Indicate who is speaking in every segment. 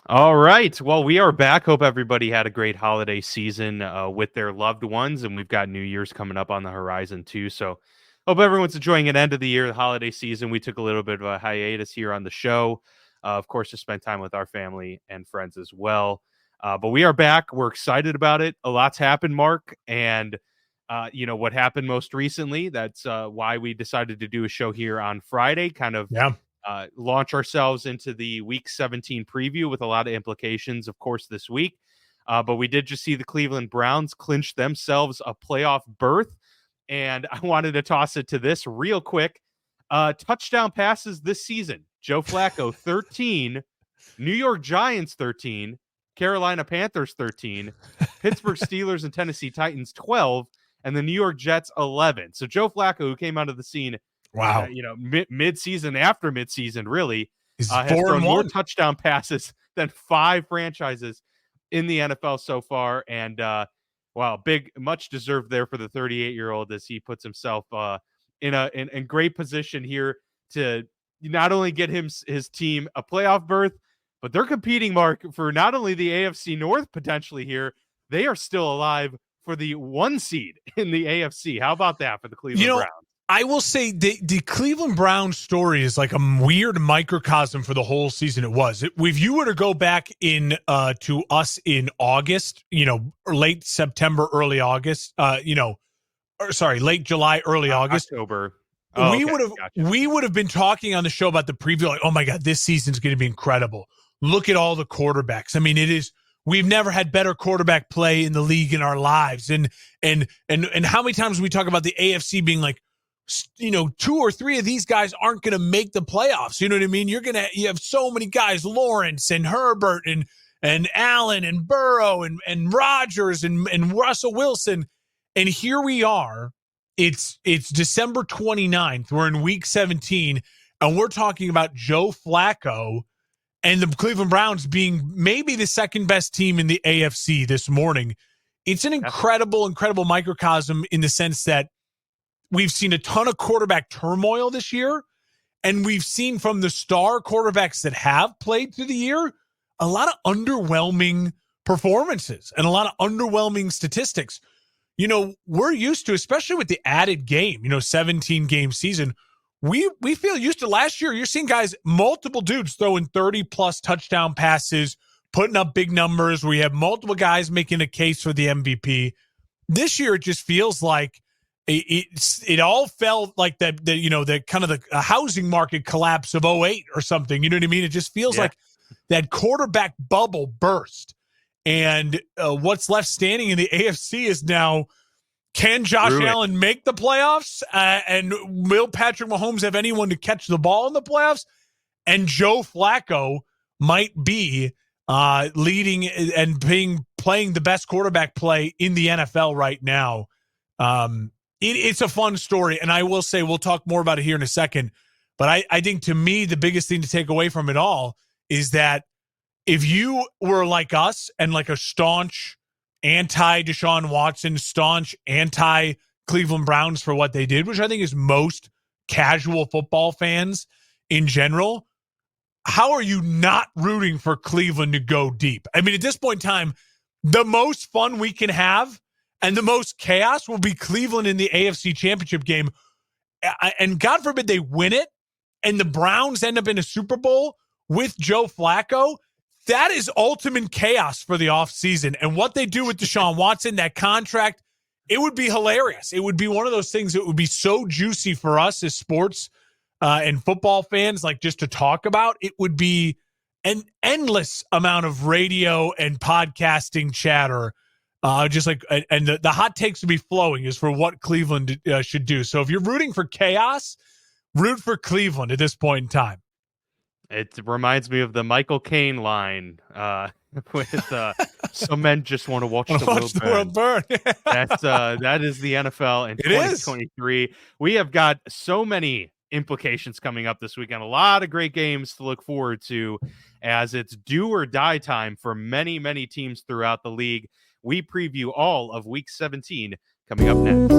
Speaker 1: All right. Well, we are back. Hope everybody had a great holiday season with their loved ones, and we've got New Year's coming up on the horizon too. So, hope everyone's enjoying an end of the year, the holiday season. We took a little bit of a hiatus here on the show, of course, to spend time with our family and friends as well. But we are back. We're excited about it. A lot's happened, Mark, and what happened most recently. That's why we decided to do a show here on Friday, kind of
Speaker 2: Yeah.
Speaker 1: launch ourselves into the Week 17 preview with a lot of implications, of course, this week. But we did just see the Cleveland Browns clinch themselves a playoff berth. And I wanted to toss it to this real quick. Touchdown passes this season. Joe Flacco, 13. New York Giants, 13. Carolina Panthers, 13. Pittsburgh Steelers and Tennessee Titans, 12. And the New York Jets, 11. So Joe Flacco, who came out of the scene
Speaker 2: Wow.
Speaker 1: mid-season after mid-season, really,
Speaker 2: He's
Speaker 1: has
Speaker 2: 4
Speaker 1: thrown
Speaker 2: and
Speaker 1: more
Speaker 2: 1.
Speaker 1: touchdown passes than 5 franchises in the NFL so far. And wow, much deserved there for the 38-year-old as he puts himself in great position here to not only get his team a playoff berth, but they're competing, Mark, for not only the AFC North potentially here. They are still alive for the 1 seed in the AFC. How about that for the Cleveland Browns?
Speaker 2: I will say the Cleveland Browns story is like a weird microcosm for the whole season. It was. If you were to go back in to us in August, or late September, early August, late July, early August,
Speaker 1: October.
Speaker 2: We would have been talking on the show about the preview. Like, oh my God, this season's going to be incredible. Look at all the quarterbacks. I mean, it is. We've never had better quarterback play in the league in our lives. And how many times we talk about the AFC being like, 2 or 3 of these guys aren't going to make the playoffs. You know what I mean? You have so many guys, Lawrence and Herbert and Allen and Burrow and Rodgers and Russell Wilson. And here we are. It's December 29th. We're in week 17 and we're talking about Joe Flacco and the Cleveland Browns being maybe the second best team in the AFC this morning. It's an incredible microcosm in the sense that we've seen a ton of quarterback turmoil this year, and we've seen from the star quarterbacks that have played through the year, a lot of underwhelming performances and a lot of underwhelming statistics. We're used to, especially with the added game, 17-game season, we feel used to last year. You're seeing guys, multiple dudes throwing 30-plus touchdown passes, putting up big numbers. We have multiple guys making a case for the MVP. This year, it just feels like it all felt like the kind of the housing market collapse of 2008 or something. You know what I mean? It just feels like that quarterback bubble burst. And what's left standing in the AFC is now, can Josh Allen make the playoffs? And will Patrick Mahomes have anyone to catch the ball in the playoffs? And Joe Flacco might be leading and playing the best quarterback play in the NFL right now. It's a fun story, and I will say we'll talk more about it here in a second. But I think, to me, the biggest thing to take away from it all is that if you were like us and like a staunch anti-Deshaun Watson, staunch anti-Cleveland Browns for what they did, which I think is most casual football fans in general, how are you not rooting for Cleveland to go deep? I mean, at this point in time, the most fun we can have and the most chaos will be Cleveland in the AFC Championship game. And God forbid they win it and the Browns end up in a Super Bowl with Joe Flacco. That is ultimate chaos for the offseason. And what they do with Deshaun Watson, that contract, it would be hilarious. It would be one of those things that would be so juicy for us as sports and football fans, like just to talk about. It would be an endless amount of radio and podcasting chatter. Just like, and the hot takes to be flowing is for what Cleveland should do. So if you're rooting for chaos, root for Cleveland at this point in time.
Speaker 1: It reminds me of the Michael Caine line with some men just want to watch the world burn. That is the NFL in 2023. We have got so many implications coming up this weekend. A lot of great games to look forward to as it's do or die time for many, many teams throughout the league. We preview all of Week 17 coming up next.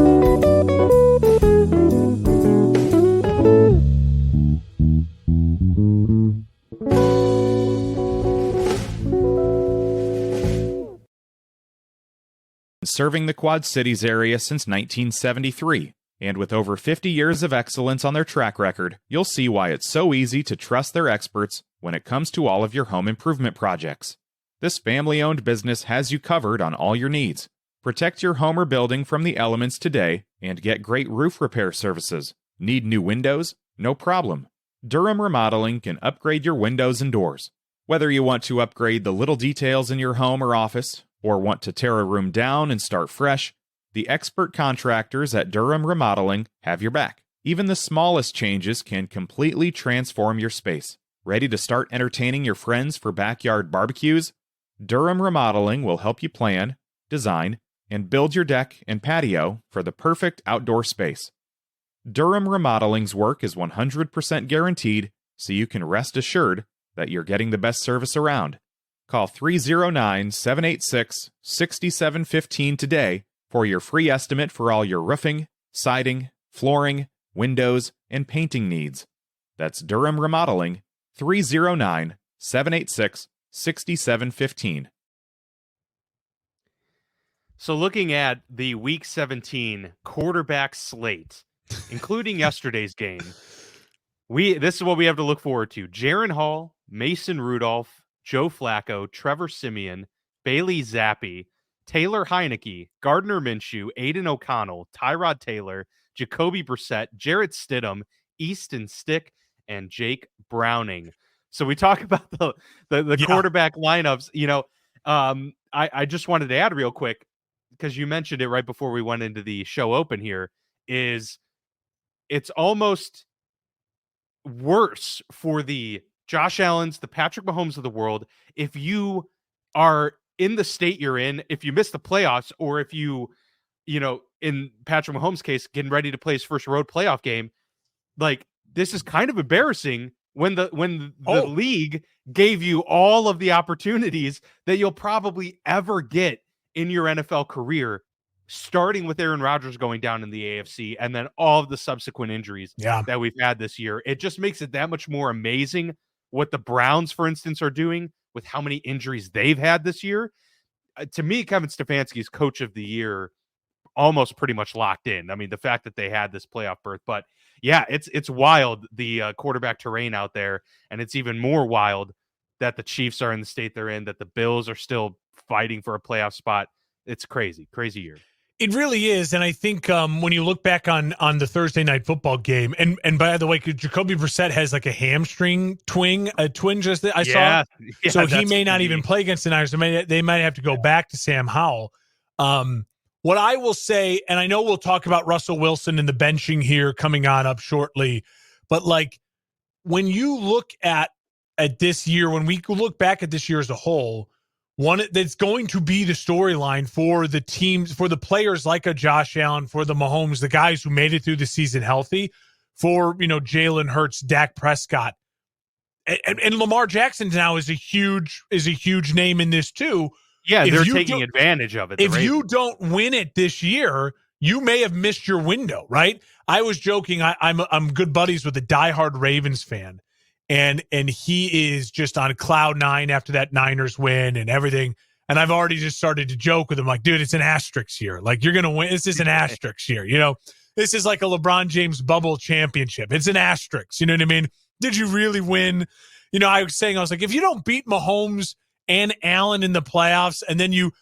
Speaker 3: serving the Quad Cities area since 1973. And with over 50 years of excellence on their track record, you'll see why it's so easy to trust their experts when it comes to all of your home improvement projects. This family-owned business has you covered on all your needs. Protect your home or building from the elements today and get great roof repair services. Need new windows? No problem. Durham Remodeling can upgrade your windows and doors. Whether you want to upgrade the little details in your home or office, or want to tear a room down and start fresh, the expert contractors at Durham Remodeling have your back. Even the smallest changes can completely transform your space. Ready to start entertaining your friends for backyard barbecues? Durham Remodeling will help you plan, design, and build your deck and patio for the perfect outdoor space. Durham Remodeling's work is 100% guaranteed, so you can rest assured that you're getting the best service around. Call 309-786-6715 today for your free estimate for all your roofing, siding, flooring, windows, and painting needs. That's Durham Remodeling, 309-786-6715.
Speaker 1: So looking at the Week 17 quarterback slate, including yesterday's game, this is what we have to look forward to. Jaren Hall, Mason Rudolph, Joe Flacco, Trevor Siemian, Bailey Zappi, Taylor Heineke, Gardner Minshew, Aiden O'Connell, Tyrod Taylor, Jacoby Brissett, Jarrett Stidham, Easton Stick, and Jake Browning. So we talk about the quarterback lineups. I just wanted to add real quick, because you mentioned it right before we went into the show open here, is it's almost worse for the Josh Allens, the Patrick Mahomes of the world, if you are in the state you're in, if you miss the playoffs, or if you in Patrick Mahomes' case, getting ready to play his first road playoff game. Like, this is kind of embarrassing when the league gave you all of the opportunities that you'll probably ever get in your NFL career, starting with Aaron Rodgers going down in the AFC and then all of the subsequent injuries that we've had this year. It just makes it that much more amazing what the Browns, for instance, are doing with how many injuries they've had this year. To me, Kevin Stefanski's coach of the year almost pretty much locked in. I mean, the fact that they had this playoff berth, but yeah, it's wild, the quarterback terrain out there. And it's even more wild that the Chiefs are in the state they're in, that the Bills are still fighting for a playoff spot. It's crazy year.
Speaker 2: It really is. And I think when you look back on the Thursday night football game, and by the way, Jacoby Brissett has like a hamstring twinge just I saw. Yeah, so he may not even play against the Niners. They might have to go back to Sam Howell. What I will say, and I know we'll talk about Russell Wilson and the benching here coming on up shortly, but like when you look at this year, when we look back at this year as a whole, one that's going to be the storyline for the teams, for the players like a Josh Allen, for the Mahomes, the guys who made it through the season healthy, for Jalen Hurts, Dak Prescott, and Lamar Jackson now is a huge name in this too.
Speaker 1: Yeah, they're taking advantage of it.
Speaker 2: If you don't win it this year, you may have missed your window, right? I was joking. I'm good buddies with a diehard Ravens fan. And he is just on cloud nine after that Niners win and everything. And I've already just started to joke with him, like, dude, it's an asterisk year. Like, you're going to win. This is an asterisk year. This is like a LeBron James bubble championship. It's an asterisk. You know what I mean? Did you really win? I was like, if you don't beat Mahomes and Allen in the playoffs, and then you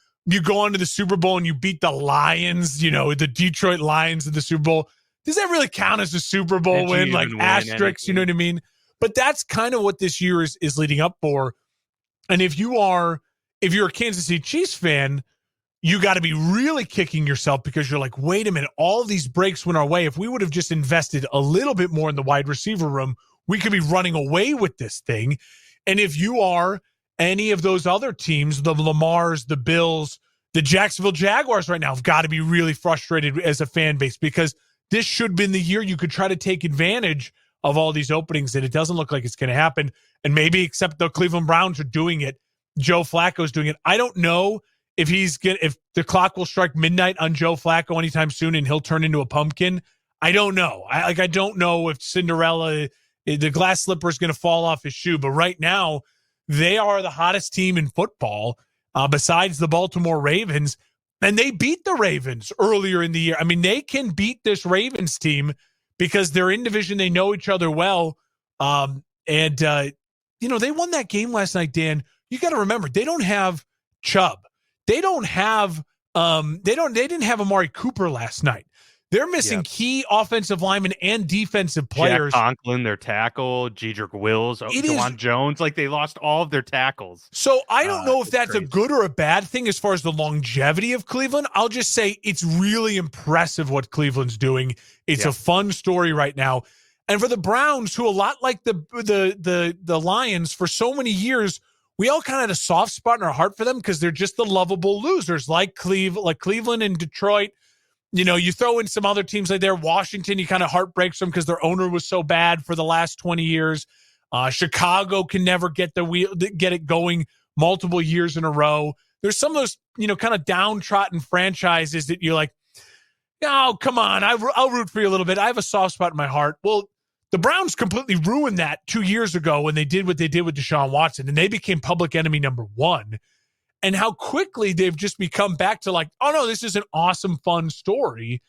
Speaker 2: go on to the Super Bowl and you beat the Lions, the Detroit Lions in the Super Bowl, does that really count as a Super Bowl win? Like asterisks, you know what I mean? But that's kind of what this year is leading up for. And if you're a Kansas City Chiefs fan, you got to be really kicking yourself because you're like, wait a minute, all of these breaks went our way. If we would have just invested a little bit more in the wide receiver room, we could be running away with this thing. And if you are any of those other teams, the Lamars, the Bills, the Jacksonville Jaguars right now have got to be really frustrated as a fan base because this should have been the year you could try to take advantage of all these openings, and it doesn't look like it's going to happen. And maybe except the Cleveland Browns are doing it. Joe Flacco's doing it. I don't know if if the clock will strike midnight on Joe Flacco anytime soon and he'll turn into a pumpkin. I don't know. I don't know if Cinderella, the glass slipper is going to fall off his shoe. But right now, they are the hottest team in football besides the Baltimore Ravens. And they beat the Ravens earlier in the year. I mean, they can beat this Ravens team because they're in division. They know each other well. They won that game last night, Dan. You got to remember, they don't have Chubb. They don't have they didn't have Amari Cooper last night. They're missing key offensive linemen and defensive players.
Speaker 1: Jack Conklin, their tackle, Jedrick Wills, Juwan Jones. Like, they lost all of their tackles.
Speaker 2: So I don't know if that's crazy. A good or a bad thing as far as the longevity of Cleveland. I'll just say it's really impressive what Cleveland's doing. It's a fun story right now. And for the Browns, who a lot like the Lions for so many years, we all kind of had a soft spot in our heart for them because they're just the lovable losers like Cleveland and Detroit. You know, you throw in some other teams like there, Washington, you kind of heartbreaks them because their owner was so bad for the last 20 years. Chicago can never get it going multiple years in a row. There's some of those, kind of downtrodden franchises that you're like, oh, come on, I'll root for you a little bit. I have a soft spot in my heart. Well, the Browns completely ruined that 2 years ago when they did what they did with Deshaun Watson, and they became public enemy number one. And how quickly they've just become back to like, oh, no, this is an awesome, fun story.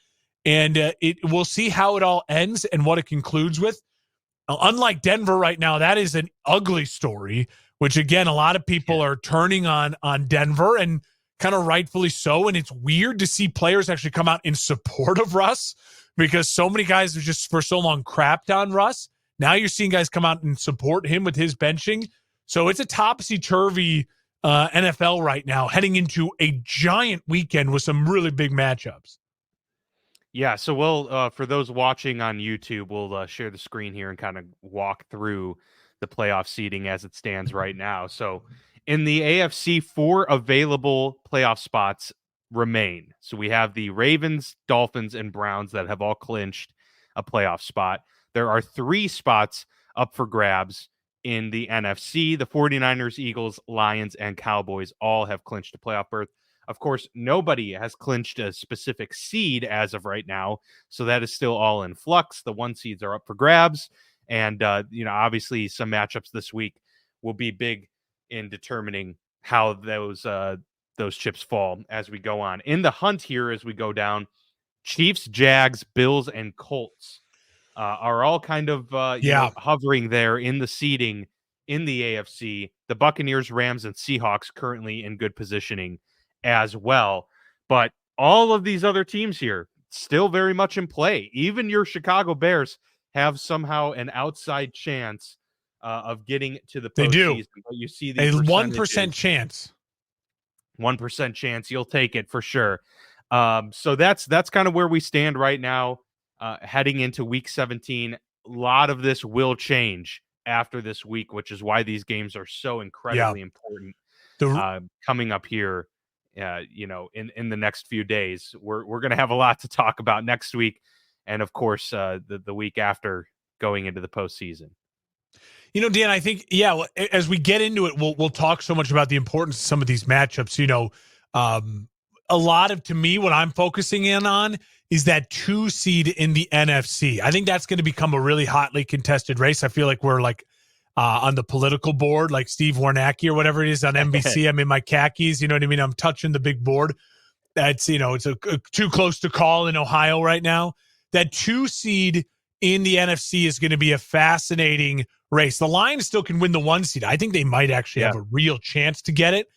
Speaker 2: And we'll see how it all ends and what it concludes with. Unlike Denver right now, that is an ugly story, which, again, a lot of people are turning on Denver, and kind of rightfully so. And it's weird to see players actually come out in support of Russ because so many guys have just for so long crapped on Russ. Now you're seeing guys come out and support him with his benching. So it's a topsy-turvy NFL right now, heading into a giant weekend with some really big matchups.
Speaker 1: Yeah, so we'll, for those watching on YouTube, we'll share the screen here and kind of walk through the playoff seeding as it stands right now. So in the AFC, 4 available playoff spots remain. So we have the Ravens, Dolphins, and Browns that have all clinched a playoff spot. There are 3 spots up for grabs in the NFC. The 49ers, Eagles, Lions, and Cowboys all have clinched a playoff berth. Of course, nobody has clinched a specific seed as of right now, so that is still all in flux. The 1 seeds are up for grabs, and obviously some matchups this week will be big in determining how those chips fall as we go on. In the hunt here as we go down, Chiefs, Jags, Bills, and Colts are all kind of hovering there in the seeding in the AFC. The Buccaneers, Rams, and Seahawks currently in good positioning as well. But all of these other teams here still very much in play. Even your Chicago Bears have somehow an outside chance of getting to the postseason.
Speaker 2: They do.
Speaker 1: But you see
Speaker 2: a 1% chance.
Speaker 1: 1% chance. You'll take it for sure. So that's kind of where we stand right now. Heading into week 17, a lot of this will change after this week, which is why these games are so incredibly important. Coming up here, in the next few days, we're going to have a lot to talk about next week, and of course, the week after going into the postseason.
Speaker 2: Dan, I think as we get into it, we'll talk so much about the importance of some of these matchups. A lot of, to me, what I'm focusing in on is that 2 seed in the NFC. I think that's going to become a really hotly contested race. I feel like we're like on the political board, like Steve Warnacki or whatever it is on NBC. I'm in my khakis. You know what I mean? I'm touching the big board. That's, it's a too close to call in Ohio right now. That 2 seed in the NFC is going to be a fascinating race. The Lions still can win the 1 seed. I think they might actually have a real chance to get it.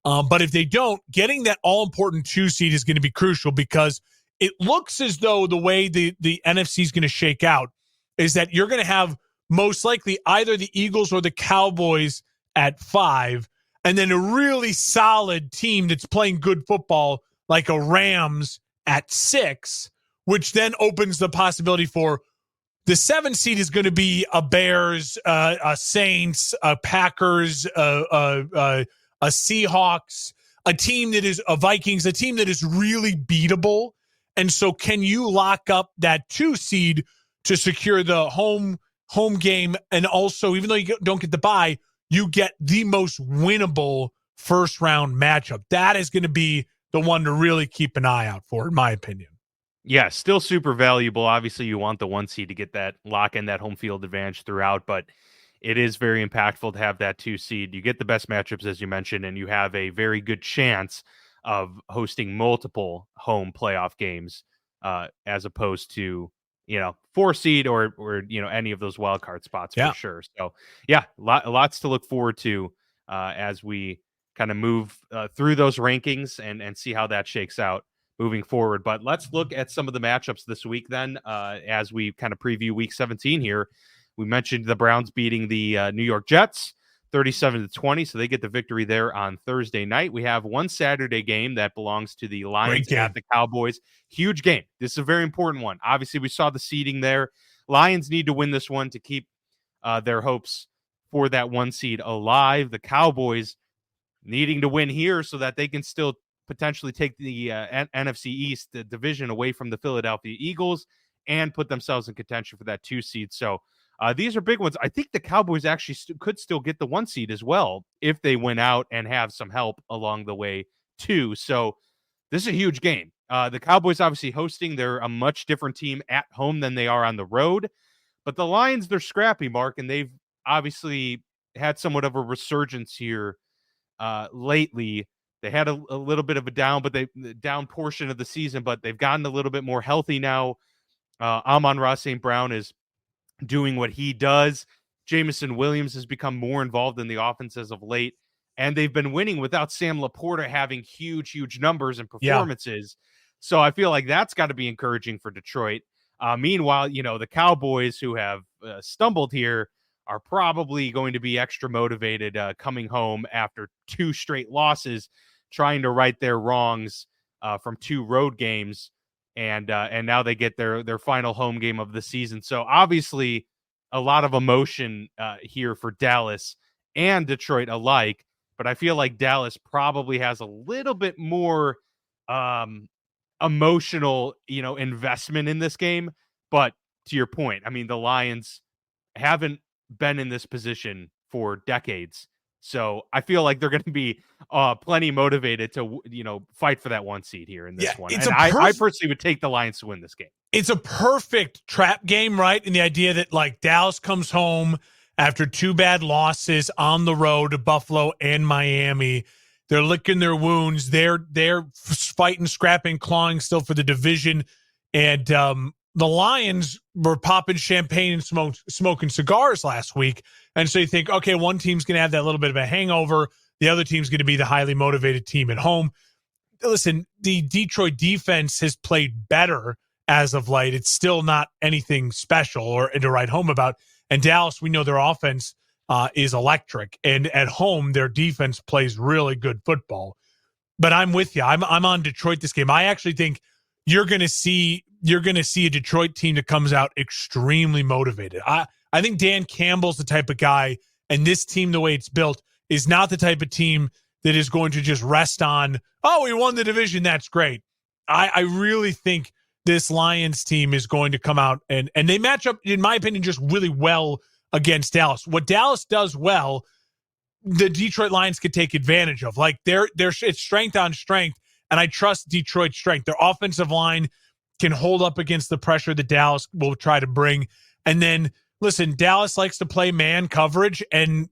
Speaker 2: But if they don't, getting that all-important 2 seed is going to be crucial because it looks as though the way the NFC is going to shake out is that you're going to have most likely either the Eagles or the Cowboys at 5, and then a really solid team that's playing good football like a Rams at 6, which then opens the possibility for the 7 seed is going to be a Bears, a Saints, a Packers, a Seahawks, a team that is a Vikings, a team that is really beatable. And so can you lock up that 2 seed to secure the home game? And also, even though you don't get the bye, you get the most winnable first round matchup. That is going to be the one to really keep an eye out for, in my opinion.
Speaker 1: Yeah, still super valuable. Obviously, you want the 1 seed to get that lock in that home field advantage throughout, but it is very impactful to have that 2 seed. You get the best matchups, as you mentioned, and you have a very good chance of hosting multiple home playoff games as opposed to, 4 seed or any of those wild card spots for sure. So yeah, lots to look forward to as we kind of move through those rankings and see how that shakes out moving forward. But let's look at some of the matchups this week then as we kind of preview week 17 here. We mentioned the Browns beating the New York Jets 37-20, so they get the victory there on Thursday night. We have one Saturday game that belongs to the Lions at the Cowboys. Huge game. This is a very important one. Obviously, we saw the seeding there. Lions need to win this one to keep their hopes for that 1 seed alive. The Cowboys needing to win here so that they can still potentially take the NFC East the division away from the Philadelphia Eagles and put themselves in contention for that 2 seed. So these are big ones. I think the Cowboys actually could still get the 1 seed as well if they win out and have some help along the way too. So this is a huge game. The Cowboys obviously hosting. They're a much different team at home than they are on the road. But the Lions, they're scrappy, Mark, and they've obviously had somewhat of a resurgence here lately. They had a little bit of a down portion of the season, but they've gotten a little bit more healthy now. Amon-Ra St. Brown is doing what he does. Jameson Williams has become more involved in the offense as of late, and they've been winning without Sam Laporta having huge numbers and performances. Yeah. So I feel like that's got to be encouraging for Detroit. Meanwhile, the Cowboys, who have stumbled here, are probably going to be extra motivated coming home after 2 straight losses, trying to right their wrongs from 2 road games. And now they get their final home game of the season. So obviously a lot of emotion here for Dallas and Detroit alike. But I feel like Dallas probably has a little bit more emotional, investment in this game. But to your point, I mean, the Lions haven't been in this position for decades. So I feel like they're going to be plenty motivated to, fight for that 1 seed here in this one. And I personally would take the Lions to win this game.
Speaker 2: It's a perfect trap game, right? In the idea that like Dallas comes home after 2 bad losses on the road to Buffalo and Miami. They're licking their wounds. They're fighting, scrapping, clawing still for the division. And the Lions were popping champagne and smoking cigars last week. And so you think, okay, one team's going to have that little bit of a hangover. The other team's going to be the highly motivated team at home. Listen, the Detroit defense has played better as of late. It's still not anything special or to write home about. And Dallas, we know their offense is electric. And at home, their defense plays really good football. But I'm with you. I'm on Detroit this game. I actually think you're going to see a Detroit team that comes out extremely motivated. I think Dan Campbell's the type of guy, and this team, the way it's built, is not the type of team that is going to just rest on, oh, we won the division, that's great. I really think this Lions team is going to come out, and they match up, in my opinion, just really well against Dallas. What Dallas does well, the Detroit Lions could take advantage of. Like, it's strength on strength, and I trust Detroit's strength. Their offensive line can hold up against the pressure that Dallas will try to bring. And then, listen, Dallas likes to play man coverage, and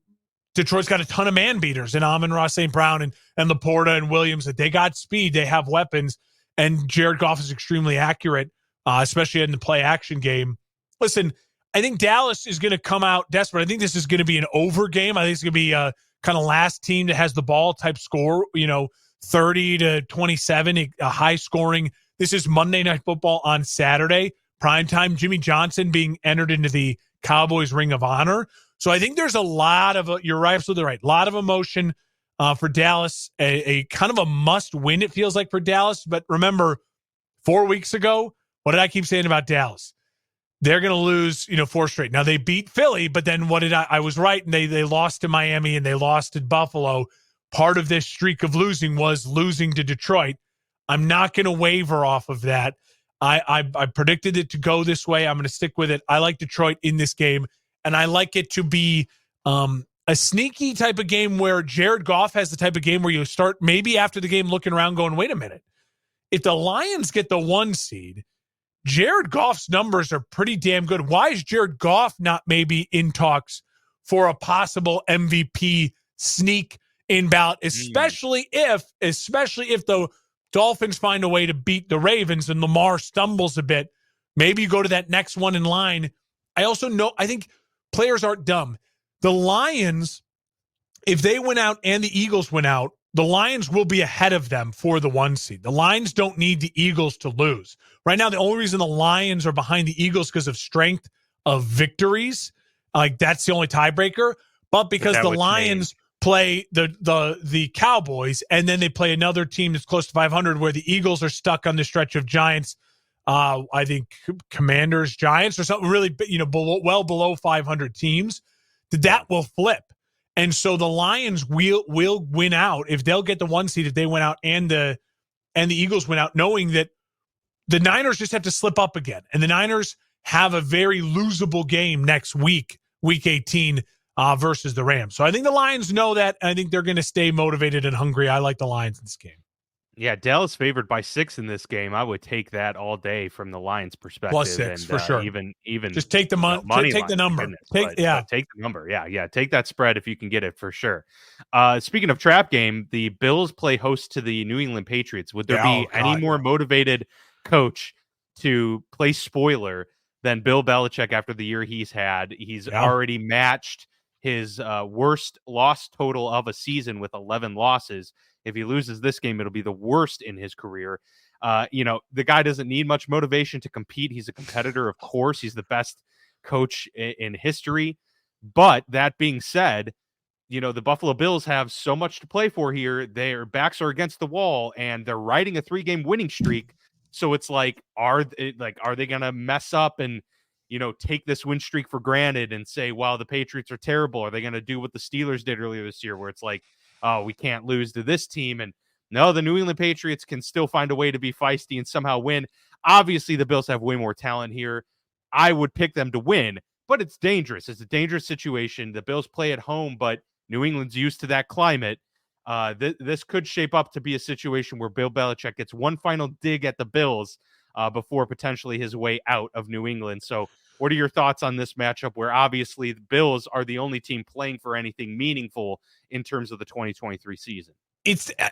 Speaker 2: Detroit's got a ton of man beaters in Amon-Ra St. Brown and Laporta and Williams. That they got speed, they have weapons, and Jared Goff is extremely accurate, especially in the play action game. Listen, I think Dallas is going to come out desperate. I think this is going to be an over game. I think it's going to be a kind of last team that has the ball type score, 30-27, a high scoring. This is Monday Night Football on Saturday, primetime. Jimmy Johnson being entered into the Cowboys Ring of Honor. So I think there's a lot of, you're absolutely right, a lot of emotion for Dallas, a kind of a must win, it feels like, for Dallas. But remember, 4 weeks ago, what did I keep saying about Dallas? They're going to lose, 4 straight. Now they beat Philly, but then what did I was right. And they lost to Miami and they lost to Buffalo. Part of this streak of losing was losing to Detroit. I'm not going to waver off of that. I predicted it to go this way. I'm going to stick with it. I like Detroit in this game, and I like it to be a sneaky type of game where Jared Goff has the type of game where you start maybe after the game looking around going, wait a minute. If the Lions get the 1 seed, Jared Goff's numbers are pretty damn good. Why is Jared Goff not maybe in talks for a possible MVP sneak in bout, especially if the Dolphins find a way to beat the Ravens and Lamar stumbles a bit. Maybe you go to that next one in line. I think players aren't dumb. The Lions, if they win out and the Eagles win out, the Lions will be ahead of them for the 1 seed. The Lions don't need the Eagles to lose. Right now, the only reason the Lions are behind the Eagles because of strength of victories. Like, that's the only tiebreaker. But because the Lions play the Cowboys, and then they play another team that's close to 500, where the Eagles are stuck on the stretch of Giants, I think Commanders, Giants, or something really, below 500 teams, that will flip. And so the Lions will win out if they'll get the 1 seed, if they win out and the Eagles win out, knowing that the Niners just have to slip up again. And the Niners have a very losable game next week, week 18, versus the Rams. So I think the Lions know that, and I think they're going to stay motivated and hungry. I like the Lions in this game.
Speaker 1: Yeah, Dallas favored by 6 in this game. I would take that all day from the Lions' perspective.
Speaker 2: +6 for sure.
Speaker 1: Even
Speaker 2: just take the money. Take the number. Take the
Speaker 1: number. Yeah. Take that spread if you can get it for sure. Speaking of trap game, the Bills play host to the New England Patriots. Would there be any more motivated coach to play spoiler than Bill Belichick after the year he's had? He's already matched his worst loss total of a season with 11 losses. If he loses this game, it'll be the worst in his career. The guy doesn't need much motivation to compete. He's a competitor, of course. He's the best coach in history. But that being said, the Buffalo Bills have so much to play for here. Their backs are against the wall, and they're riding a 3-game winning streak. So it's like, are they going to mess up and take this win streak for granted and say, wow, the Patriots are terrible? Are they going to do what the Steelers did earlier this year, where it's like, oh, we can't lose to this team? And no, the New England Patriots can still find a way to be feisty and somehow win. Obviously, the Bills have way more talent here. I would pick them to win, but it's dangerous. It's a dangerous situation. The Bills play at home, but New England's used to that climate. This could shape up to be a situation where Bill Belichick gets one final dig at the Bills before potentially his way out of New England. So what are your thoughts on this matchup, where obviously the Bills are the only team playing for anything meaningful in terms of the 2023 season?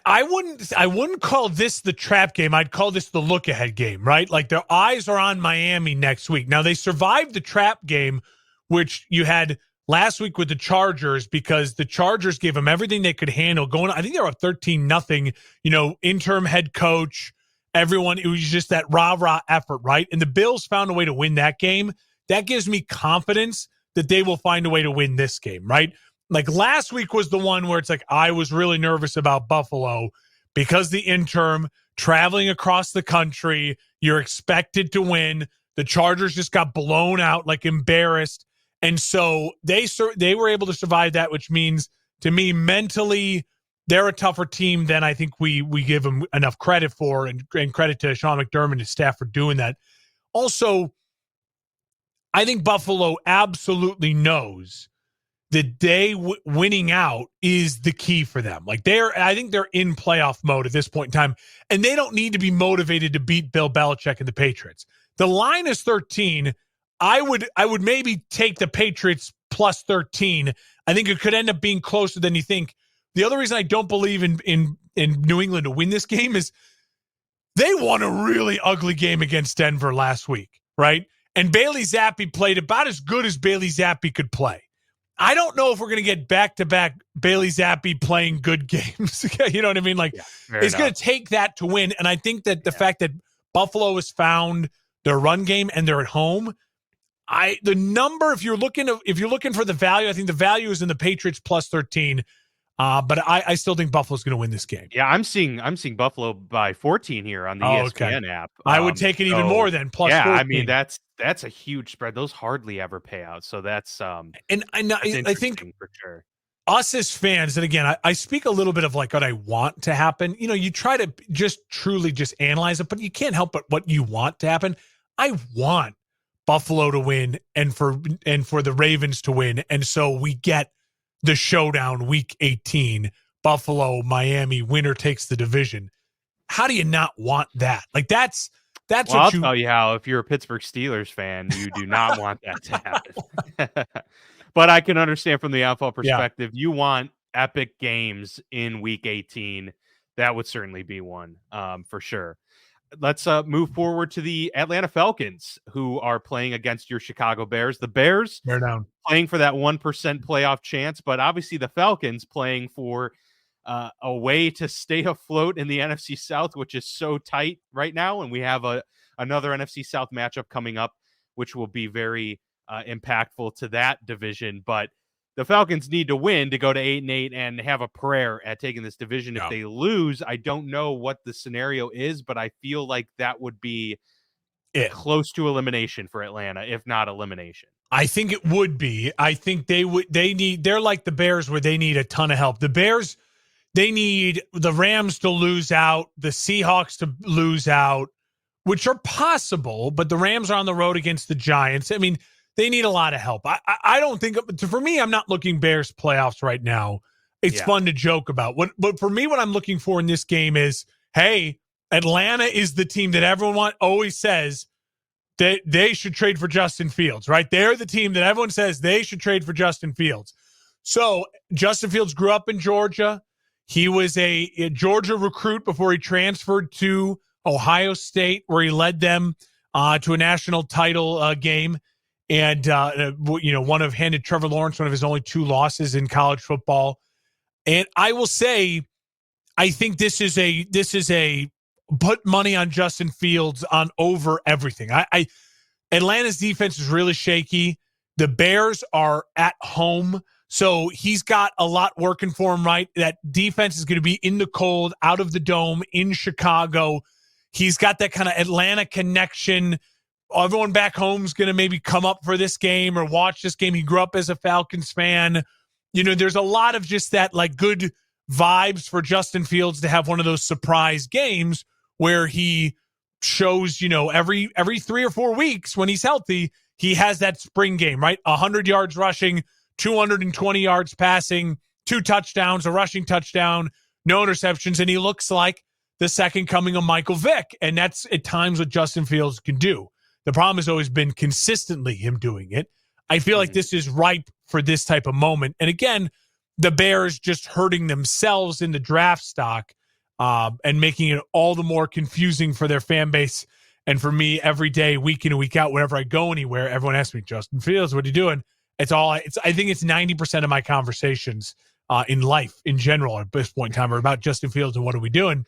Speaker 2: I wouldn't call this the trap game. I'd call this the look ahead game, right? Like, their eyes are on Miami next week. Now, they survived the trap game, which you had last week with the Chargers, because the Chargers gave them everything they could handle. I think they were up 13-0, interim head coach, everyone. It was just that rah-rah effort, right? And the Bills found a way to win that game. That gives me confidence that they will find a way to win this game, right? Like, last week was the one where it's like, I was really nervous about Buffalo because the interim, traveling across the country, you're expected to win. The Chargers just got blown out, like embarrassed. And so they were able to survive that, which means, to me, mentally, they're a tougher team than I think we give them enough credit for, and credit to Sean McDermott and his staff for doing that. Also, I think Buffalo absolutely knows that winning out is the key for them. Like, I think they're in playoff mode at this point in time, and they don't need to be motivated to beat Bill Belichick and the Patriots. The line is 13. I would maybe take the Patriots plus 13. I think it could end up being closer than you think. The other reason I don't believe in New England to win this game is they won a really ugly game against Denver last week, right? And Bailey Zappi played about as good as Bailey Zappi could play. I don't know if we're going to get back-to-back Bailey Zappi playing good games. You know what I mean? Like, it's going to take that to win. And I think that the fact that Buffalo has found their run game and they're at home, the number, if you're looking for the value, I think the value is in the Patriots plus 13. But I still think Buffalo's going to win this game.
Speaker 1: Yeah, I'm seeing Buffalo by 14 here on the ESPN app.
Speaker 2: I would take it even more than plus 14.
Speaker 1: I mean, that's a huge spread. Those hardly ever pay out. So that's
Speaker 2: and I think
Speaker 1: for sure.
Speaker 2: Us as fans, and again, I speak a little bit of like what I want to happen. You try to truly analyze it, but you can't help but what you want to happen. I want Buffalo to win and for the Ravens to win, and so we get the showdown week 18, Buffalo, Miami, winner takes the division. How do you not want that? Like, that's what
Speaker 1: I'll tell you how. If you're a Pittsburgh Steelers fan, you do not want that to happen. But I can understand from the NFL perspective, you want epic games in week 18, that would certainly be one, for sure. Let's move forward to the Atlanta Falcons, who are playing against your Chicago Bears. The Bears
Speaker 2: Bear down.
Speaker 1: playing for that 1% playoff chance, but obviously the Falcons playing for a way to stay afloat in the NFC South, which is so tight right now. And we have another NFC South matchup coming up, which will be very impactful to that division. But the Falcons need to win to go to 8-8 and have a prayer at taking this division.
Speaker 2: Yeah.
Speaker 1: If they lose, I don't know what the scenario is, but I feel like that would be close to elimination for Atlanta, if not elimination.
Speaker 2: I think it would be. I think they're like the Bears where they need a ton of help. The Bears, they need the Rams to lose out, the Seahawks to lose out, which are possible, but the Rams are on the road against the Giants. I mean, they need a lot of help. I don't think, for me, I'm not looking Bears playoffs right now. It's fun to joke about. But for me, what I'm looking for in this game is, hey, Atlanta is the team that everyone always says that they should trade for Justin Fields, right? They're the team that everyone says they should trade for Justin Fields. So Justin Fields grew up in Georgia. He was a Georgia recruit before he transferred to Ohio State, where he led them to a national title game. And, handed Trevor Lawrence one of his only 2 losses in college football. And I will say, I think this is a put money on Justin Fields on over everything. Atlanta's defense is really shaky. The Bears are at home, so he's got a lot working for him, right? That defense is going to be in the cold, out of the dome, in Chicago. He's got that kind of Atlanta connection. Everyone back home is going to maybe come up for this game or watch this game. He grew up as a Falcons fan. There's a lot of just that like good vibes for Justin Fields to have one of those surprise games where he shows, every 3 or 4 weeks when he's healthy, he has that spring game, right? 100 yards rushing, 220 yards passing, 2 touchdowns, a rushing touchdown, no interceptions. And he looks like the second coming of Michael Vick. And that's at times what Justin Fields can do. The problem has always been consistently him doing it. I feel like this is ripe for this type of moment. And again, the Bears just hurting themselves in the draft stock and making it all the more confusing for their fan base. And for me, every day, week in and week out, whenever I go anywhere, everyone asks me, Justin Fields, what are you doing? I think it's 90% of my conversations in life in general at this point in time are about Justin Fields and what are we doing?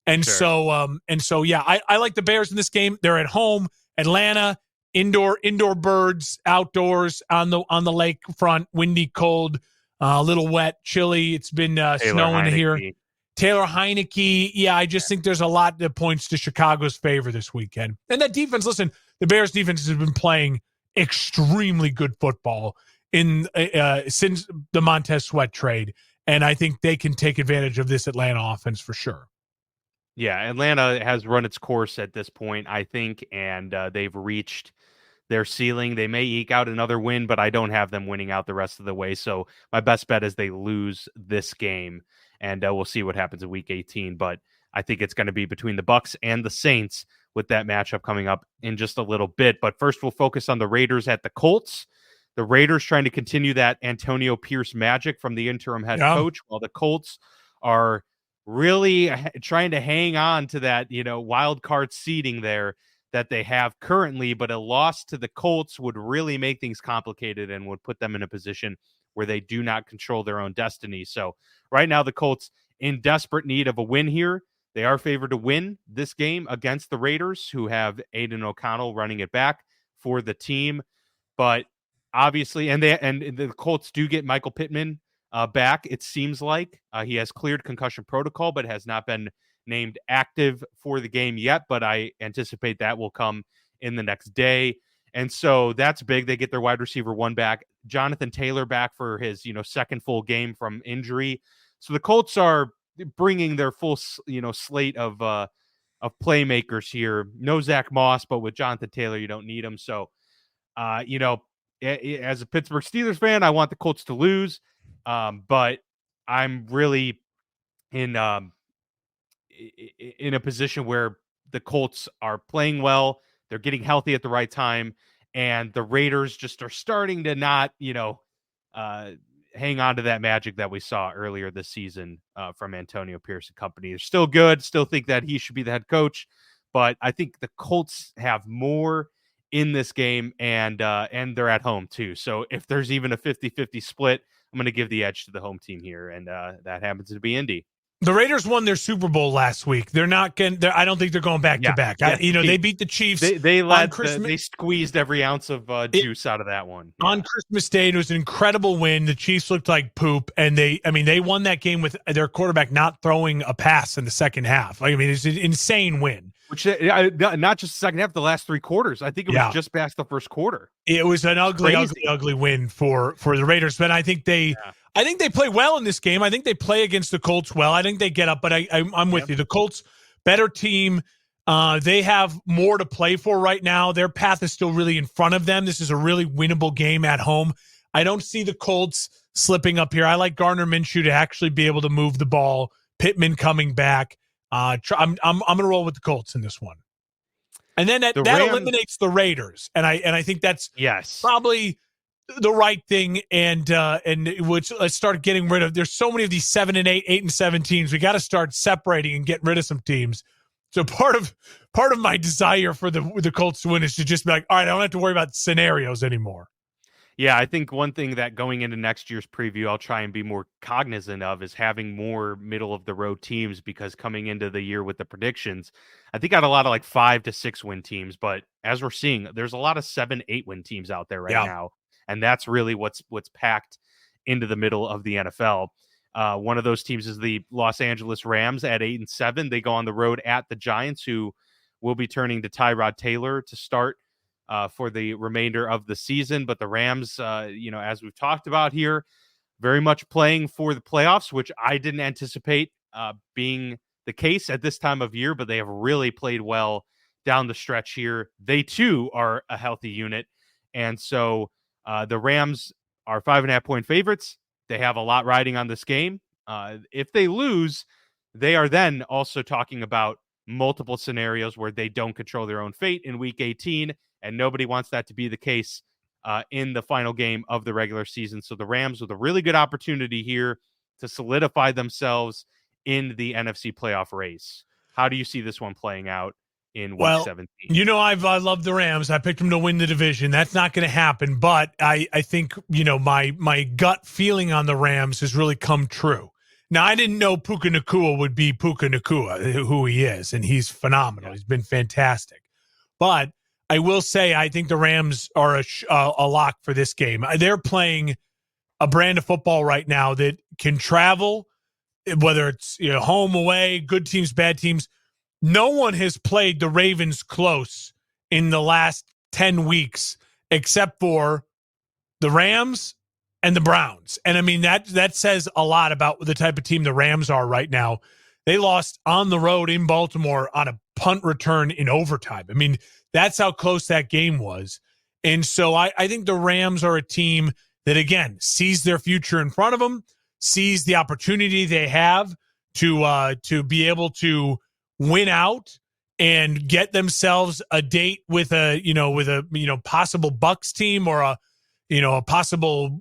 Speaker 2: And so, I like the Bears in this game. They're at home. Atlanta, indoor birds, outdoors on the lakefront, windy, cold, a little wet, chilly. It's been snowing here. Taylor Heineke. Yeah, I just think there's a lot that points to Chicago's favor this weekend. And that defense, listen, the Bears defense has been playing extremely good football since the Montez Sweat trade. And I think they can take advantage of this Atlanta offense for sure.
Speaker 1: Yeah, Atlanta has run its course at this point, I think, and they've reached their ceiling. They may eke out another win, but I don't have them winning out the rest of the way. So my best bet is they lose this game, and we'll see what happens in Week 18. But I think it's going to be between the Bucs and the Saints with that matchup coming up in just a little bit. But first, we'll focus on the Raiders at the Colts. The Raiders trying to continue that Antonio Pierce magic from the interim head coach, while the Colts are really trying to hang on to that, wild card seeding there that they have currently, but a loss to the Colts would really make things complicated and would put them in a position where they do not control their own destiny. So right now the Colts in desperate need of a win here. They are favored to win this game against the Raiders, who have Aiden O'Connell running it back for the team. But obviously, and the Colts do get Michael Pittman back, it seems like. He has cleared concussion protocol, but has not been named active for the game yet. But I anticipate that will come in the next day. And so that's big. They get their wide receiver 1 back. Jonathan Taylor back for his, second full game from injury. So the Colts are bringing their full, slate of playmakers here. No Zach Moss, but with Jonathan Taylor, you don't need him. So, as a Pittsburgh Steelers fan, I want the Colts to lose. But I'm really in a position where the Colts are playing well. They're getting healthy at the right time. And the Raiders just are starting to not, hang on to that magic that we saw earlier this season from Antonio Pierce and company. They're still good. Still think that he should be the head coach, but I think the Colts have more in this game, and they're at home too. So if there's even a 50-50 split, I'm going to give the edge to the home team here, and that happens to be Indy.
Speaker 2: The Raiders won their Super Bowl last week. They're not getting. I don't think they're going back to back. They beat the Chiefs.
Speaker 1: They squeezed every ounce of juice out of that one
Speaker 2: on Christmas Day. It was an incredible win. The Chiefs looked like poop, and they won that game with their quarterback not throwing a pass in the second half. It's an insane win.
Speaker 1: Which not just the second half, the last 3 quarters. I think it was just past the first quarter.
Speaker 2: It was an ugly win for the Raiders, but I think they play well in this game. I think they play against the Colts well. I think they get up, but I'm with you. The Colts, better team. They have more to play for right now. Their path is still really in front of them. This is a really winnable game at home. I don't see the Colts slipping up here. I like Gardner Minshew to actually be able to move the ball. Pittman coming back. I'm going to roll with the Colts in this one, and then that eliminates the Raiders, and I think that's probably the right thing. And which let's start getting rid of. There's so many of these 7-8, 8-7 teams. We got to start separating and get rid of some teams. So part of my desire for the Colts to win is to just be like, all right, I don't have to worry about scenarios anymore.
Speaker 1: Yeah, I think one thing that going into next year's preview, I'll try and be more cognizant of is having more middle of the road teams, because coming into the year with the predictions, I think I had a lot of 5 to 6 win teams, but as we're seeing, there's a lot of 7, 8 win teams out there right now. And that's really what's packed into the middle of the NFL. One of those teams is the Los Angeles Rams at 8-7. They go on the road at the Giants, who will be turning to Tyrod Taylor to start for the remainder of the season. But the Rams, as we've talked about here, very much playing for the playoffs, which I didn't anticipate being the case at this time of year, but they have really played well down the stretch here. They too are a healthy unit. And so the Rams are 5.5-point favorites. They have a lot riding on this game. If they lose, they are then also talking about multiple scenarios where they don't control their own fate in week 18. And nobody wants that to be the case in the final game of the regular season. So the Rams with a really good opportunity here to solidify themselves in the NFC playoff race. How do you see this one playing out in week 17?
Speaker 2: I love the Rams. I picked them to win the division. That's not going to happen. But I think, my gut feeling on the Rams has really come true. Now, I didn't know Puka Nacua would be Puka Nacua, who he is, and he's phenomenal. He's been fantastic. But I will say, I think the Rams are a lock for this game. They're playing a brand of football right now that can travel, whether it's home, away, good teams, bad teams. No one has played the Ravens close in the last 10 weeks except for the Rams and the Browns. And that says a lot about the type of team the Rams are right now. They lost on the road in Baltimore on a punt return in overtime. That's how close that game was. And so I think the Rams are a team that, again, sees their future in front of them, sees the opportunity they have to be able to win out and get themselves a date with a possible Bucs team or a possible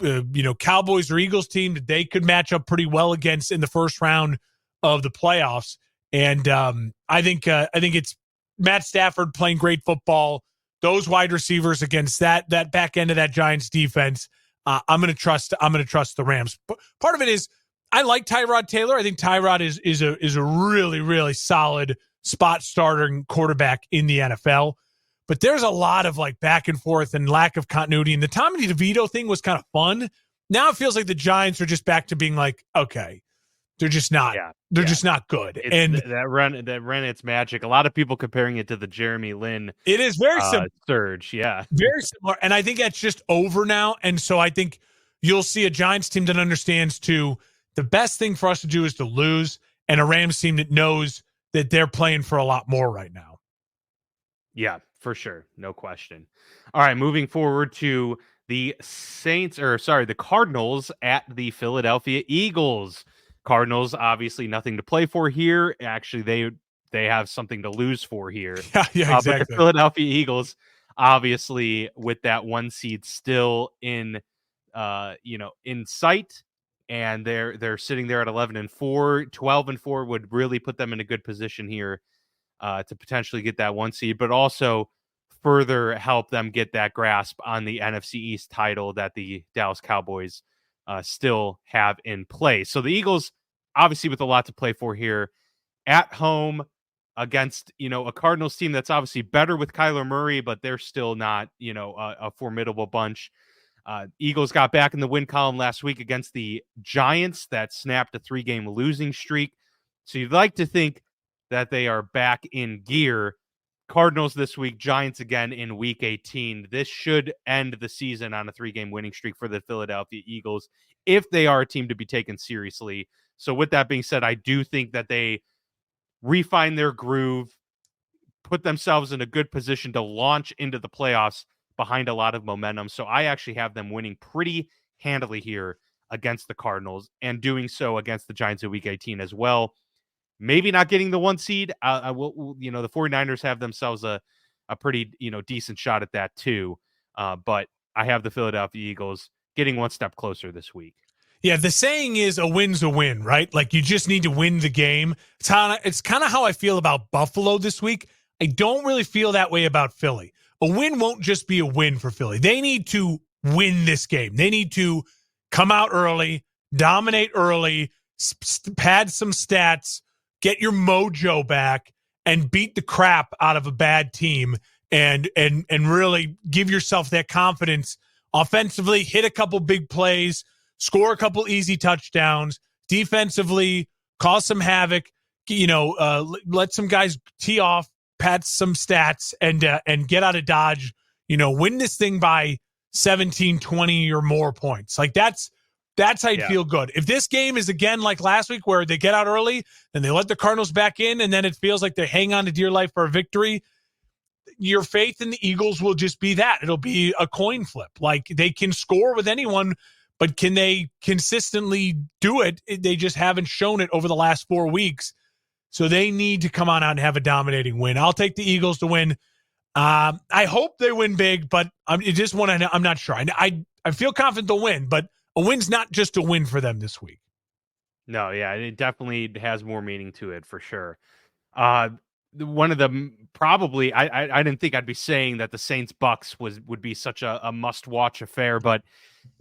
Speaker 2: Cowboys or Eagles team that they could match up pretty well against in the first round of the playoffs. And I think it's Matt Stafford playing great football, those wide receivers against that back end of that Giants defense. I'm going to trust the Rams. But part of it is I like Tyrod Taylor. I think Tyrod is a really, really solid spot starting quarterback in the NFL. But there's a lot of back and forth and lack of continuity. And the Tommy DeVito thing was kind of fun. Now it feels like the Giants are just back to being okay, they're just not. Yeah, they're just not good. And
Speaker 1: that run its magic. A lot of people comparing it to the Jeremy Lin.
Speaker 2: It is very similar.
Speaker 1: Surge, yeah,
Speaker 2: very similar. And I think that's just over now. And so I think you'll see a Giants team that understands the best thing for us to do is to lose, and a Rams team that knows that they're playing for a lot more right now.
Speaker 1: Yeah, for sure, no question. All right, moving forward to the Cardinals at the Philadelphia Eagles. Cardinals, obviously nothing to play for here. Actually, they have something to lose for here.
Speaker 2: Yeah, exactly.
Speaker 1: But the Philadelphia Eagles, obviously, with that 1 seed still in sight, and they're sitting there at 11-4. 12-4 would really put them in a good position here to potentially get that 1 seed, but also further help them get that grasp on the NFC East title that the Dallas Cowboys still have in play. So the Eagles, obviously with a lot to play for here, at home against, a Cardinals team that's obviously better with Kyler Murray, but they're still not, a formidable bunch. Eagles got back in the win column last week against the Giants that snapped a 3-game losing streak. So you'd like to think that they are back in gear. Cardinals this week, Giants again in week 18. This should end the season on a 3-game winning streak for the Philadelphia Eagles if they are a team to be taken seriously. So with that being said, I do think that they refine their groove, put themselves in a good position to launch into the playoffs behind a lot of momentum. So I actually have them winning pretty handily here against the Cardinals and doing so against the Giants in week 18 as well. Maybe not getting the 1 seed. I will, the 49ers have themselves a pretty, decent shot at that too. But I have the Philadelphia Eagles getting one step closer this week.
Speaker 2: Yeah, the saying is a win's a win, right? Like you just need to win the game. It's kind of how I feel about Buffalo this week. I don't really feel that way about Philly. A win won't just be a win for Philly. They need to win this game. They need to come out early, dominate early, pad some stats, get your mojo back, and beat the crap out of a bad team and really give yourself that confidence offensively, hit a couple big plays, score a couple easy touchdowns, defensively, cause some havoc, let some guys tee off, pat some stats, and get out of Dodge, win this thing by 17, 20 or more points. Like that's how you feel good. If this game is again like last week where they get out early and they let the Cardinals back in and then it feels like they hang on to dear life for a victory, your faith in the Eagles will just be that. It'll be a coin flip. Like they can score with anyone, but can they consistently do it? They just haven't shown it over the last 4 weeks. So they need to come on out and have a dominating win. I'll take the Eagles to win. I hope they win big, but I'm not sure. I feel confident they'll win, but a win's not just a win for them this week.
Speaker 1: No, yeah, it definitely has more meaning to it for sure. One of the probably I didn't think I'd be saying that the Saints Bucks would be such a must watch affair, but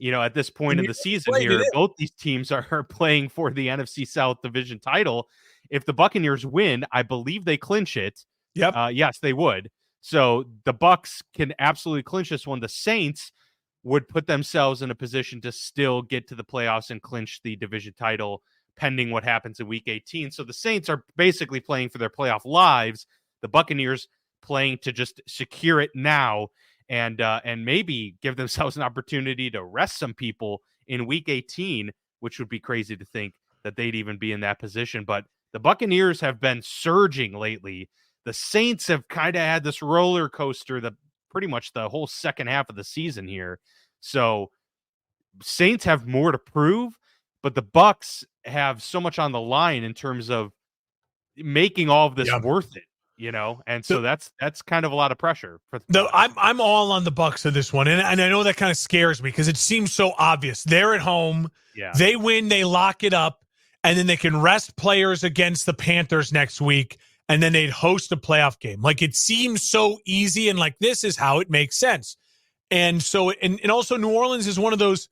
Speaker 1: at this point in the season here, both these teams are playing for the NFC South division title. If the Buccaneers win, I believe they clinch it.
Speaker 2: Yep.
Speaker 1: Yes, they would. So the Bucks can absolutely clinch this one. The Saints would put themselves in a position to still get to the playoffs and clinch the division title pending what happens in week 18. So the Saints are basically playing for their playoff lives. The Buccaneers playing to just secure it now and maybe give themselves an opportunity to rest some people in week 18, which would be crazy to think that they'd even be in that position. But the Buccaneers have been surging lately. The Saints have kind of had this roller coaster pretty much the whole second half of the season here. So Saints have more to prove, but the Bucks have so much on the line in terms of making all of this worth it, and so that's kind of a lot of pressure for
Speaker 2: I'm all on the Bucks of this one, and I know that kind of scares me because it seems so obvious. They're at home, they win, they lock it up, and then they can rest players against the Panthers next week, and then they'd host a playoff game. Like it seems so easy, and like this is how it makes sense. And so, and also New Orleans is one of those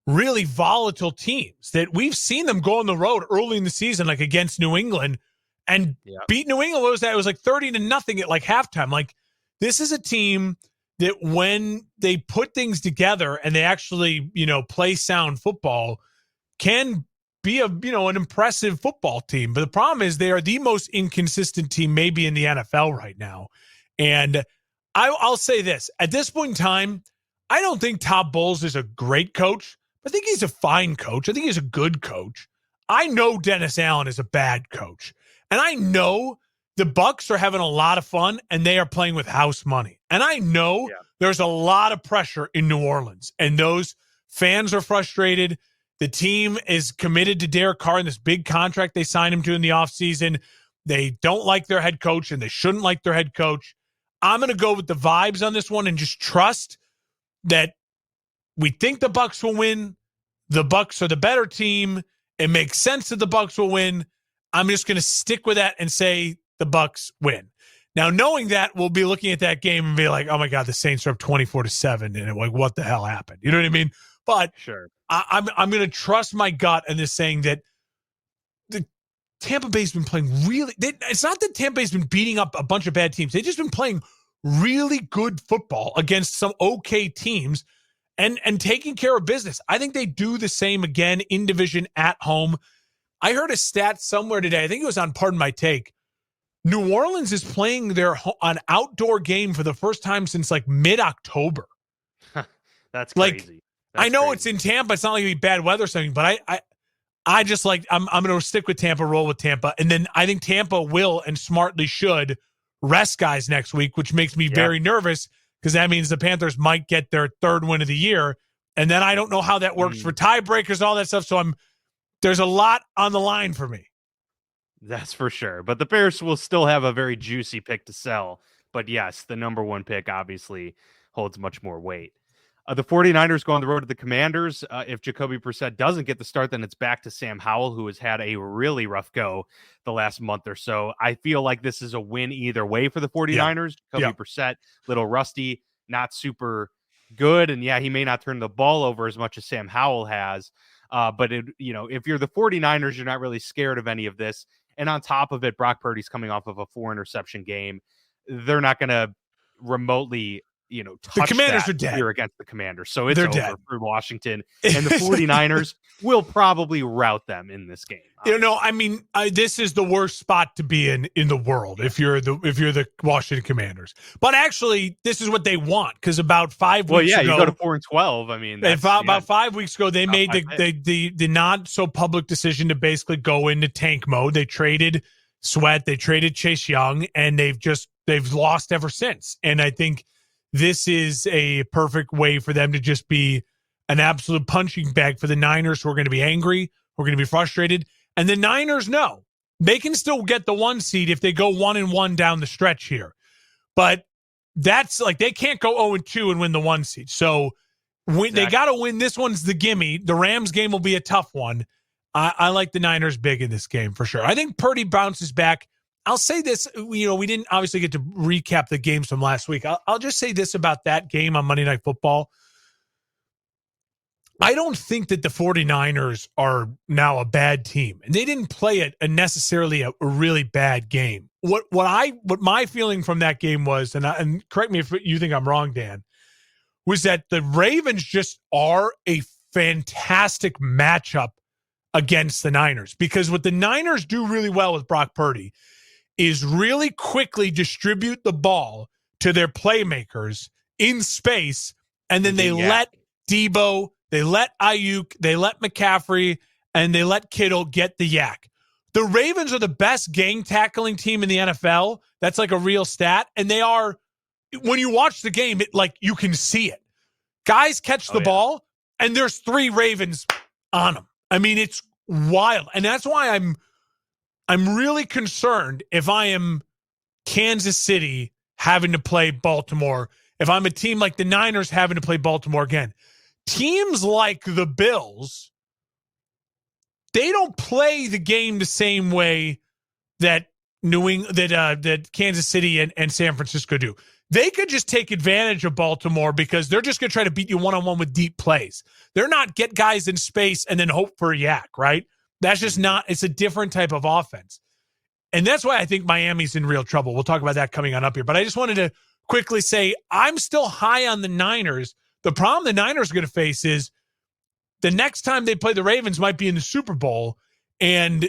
Speaker 2: really volatile teams that we've seen them go on the road early in the season, like against New England, and beat New England. What was that? It was like 30-0 at like halftime. Like this is a team that when they put things together and they actually, play sound football, can be an impressive football team. But the problem is they are the most inconsistent team maybe in the NFL right now. And I'll say this. At this point in time, I don't think Todd Bowles is a great coach. I think he's a fine coach. I think he's a good coach. I know Dennis Allen is a bad coach. And I know the Bucks are having a lot of fun and they are playing with house money. And I know there's a lot of pressure in New Orleans. And those fans are frustrated. The team is committed to Derek Carr in this big contract they signed him to in the offseason. They don't like their head coach and they shouldn't like their head coach. I'm going to go with the vibes on this one and just trust that we think the Bucks will win. the Bucs are the better team. It makes sense that the Bucs will win. I'm just going to stick with that and say the Bucs win. Now, knowing that, we'll be looking at that game and be like, "Oh my God, the Saints are up 24-7," and like, what the hell happened? You know what I mean? But
Speaker 1: sure,
Speaker 2: I'm going to trust my gut in this, saying that the Tampa Bay's been playing really. It's not that Tampa Bay's been beating up a bunch of bad teams. They've just been playing really good football against some okay teams and taking care of business. I think they do the same again in division at home. I heard a stat somewhere today. I think it was on Pardon My Take. New Orleans is playing an outdoor game for the first time since like mid-October.
Speaker 1: That's crazy.
Speaker 2: I know it's in Tampa. It's not like it'd be bad weather or something, but I just like, I'm going to stick with Tampa, roll with Tampa. And then I think Tampa will and smartly should rest guys next week, which makes me very nervous because that means the Panthers might get their third win of the year. And then I don't know how that works for tiebreakers, all that stuff. So there's a lot on the line for me.
Speaker 1: That's for sure. But the Bears will still have a very juicy pick to sell. But yes, the number one pick obviously holds much more weight. The 49ers go on the road to the Commanders. If Jacoby Brissett doesn't get the start, then it's back to Sam Howell, who has had a really rough go the last month or so. I feel like this is a win either way for the 49ers. Jacoby Brissett, little rusty, not super good. And yeah, he may not turn the ball over as much as Sam Howell has. But if you're the 49ers, you're not really scared of any of this. And on top of it, Brock Purdy's coming off of a 4-interception game. They're not going to remotely touch
Speaker 2: the Commanders
Speaker 1: are
Speaker 2: dead
Speaker 1: here against the Commanders. So it's
Speaker 2: They're
Speaker 1: over
Speaker 2: dead.
Speaker 1: for Washington, and the 49ers will probably rout them in this game.
Speaker 2: I mean, this is the worst spot to be in the world if you're the Washington Commanders. But actually, this is what they want because about 5 weeks ago,
Speaker 1: you go to 4-12. I mean,
Speaker 2: about 5 weeks ago, they made the not so public decision to basically go into tank mode. They traded Sweat, they traded Chase Young, and they've lost ever since. And I think this is a perfect way for them to just be an absolute punching bag for the Niners, who are going to be angry, who are going to be frustrated. And the Niners know they can still get the 1 seed if they go 1-1 down the stretch here. But that's like, they can't go 0-2 and win the 1 seed. So they got to win. This one's the gimme. The Rams game will be a tough one. I like the Niners big in this game for sure. I think Purdy bounces back. I'll say this, we didn't obviously get to recap the games from last week. I'll just say this about that game on Monday Night Football. I don't think that the 49ers are now a bad team. And they didn't play necessarily a really bad game. What my feeling from that game was, and correct me if you think I'm wrong, Dan, was that the Ravens just are a fantastic matchup against the Niners. Because what the Niners do really well with Brock Purdy is really quickly distribute the ball to their playmakers in space, and then they let Debo, they let Ayuk, they let McCaffrey, and they let Kittle get the yak. The Ravens are the best gang tackling team in the NFL. That's like a real stat. And they are, when you watch the game, you can see it. Guys catch the ball, and there's 3 Ravens on them. I mean, it's wild. And that's why I'm really concerned if I am Kansas City having to play Baltimore, if I'm a team like the Niners having to play Baltimore again. Teams like the Bills, they don't play the game the same way that that Kansas City and San Francisco do. They could just take advantage of Baltimore because they're just going to try to beat you one-on-one with deep plays. They're not get guys in space and then hope for a yak, right? That's just not, it's a different type of offense. And that's why I think Miami's in real trouble. We'll talk about that coming on up here. But I just wanted to quickly say, I'm still high on the Niners. The problem the Niners are going to face is the next time they play the Ravens might be in the Super Bowl, and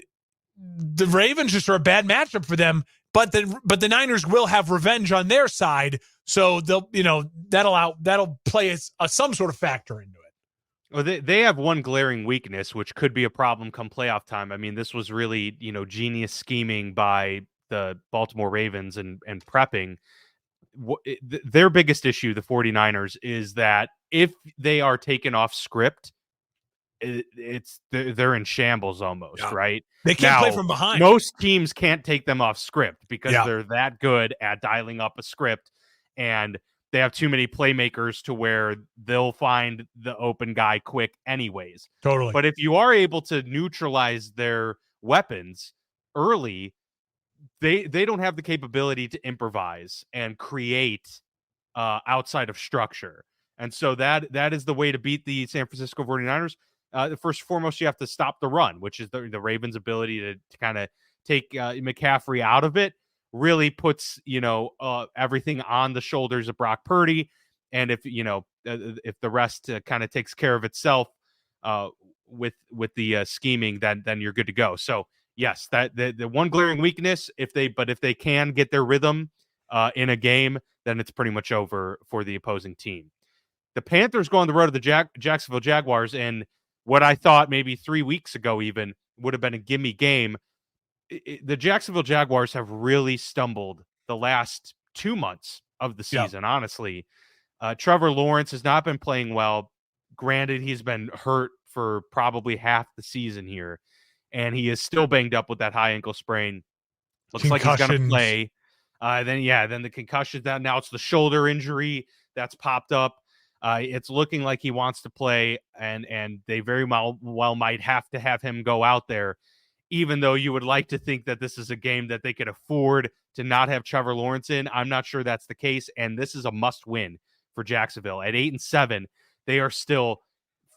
Speaker 2: the Ravens just are a bad matchup for them. But the Niners will have revenge on their side, so they'll that'll play some sort of factor into it.
Speaker 1: Well, they have one glaring weakness, which could be a problem come playoff time. I mean, this was really genius scheming by the Baltimore Ravens and prepping. Their biggest issue, the 49ers, is that if they are taken off script, they're in shambles almost, right?
Speaker 2: They can't play from behind.
Speaker 1: Most teams can't take them off script because they're that good at dialing up a script. And they have too many playmakers to where they'll find the open guy quick anyways.
Speaker 2: Totally.
Speaker 1: But if you are able to neutralize their weapons early, they don't have the capability to improvise and create outside of structure. And so that is the way to beat the San Francisco 49ers. First and foremost, you have to stop the run, which is the Ravens' ability to kind of take McCaffrey out of it. Really puts everything on the shoulders of Brock Purdy, and if the rest kind of takes care of itself with the scheming, then you're good to go. So yes, that the one glaring weakness, if they can get their rhythm in a game, then it's pretty much over for the opposing team. The Panthers go on the road to the Jacksonville Jaguars, and what I thought maybe 3 weeks ago even would have been a gimme game. The Jacksonville Jaguars have really stumbled the last 2 months of the season, honestly. Trevor Lawrence has not been playing well. Granted, he's been hurt for probably half the season here, and he is still banged up with that high ankle sprain. Looks like he's going to play. Then the concussions. Now it's the shoulder injury that's popped up. It's looking like he wants to play, and they very well might have to have him go out there, even though you would like to think that this is a game that they could afford to not have Trevor Lawrence in. I'm not sure that's the case, and this is a must-win for Jacksonville. At 8-7, they are still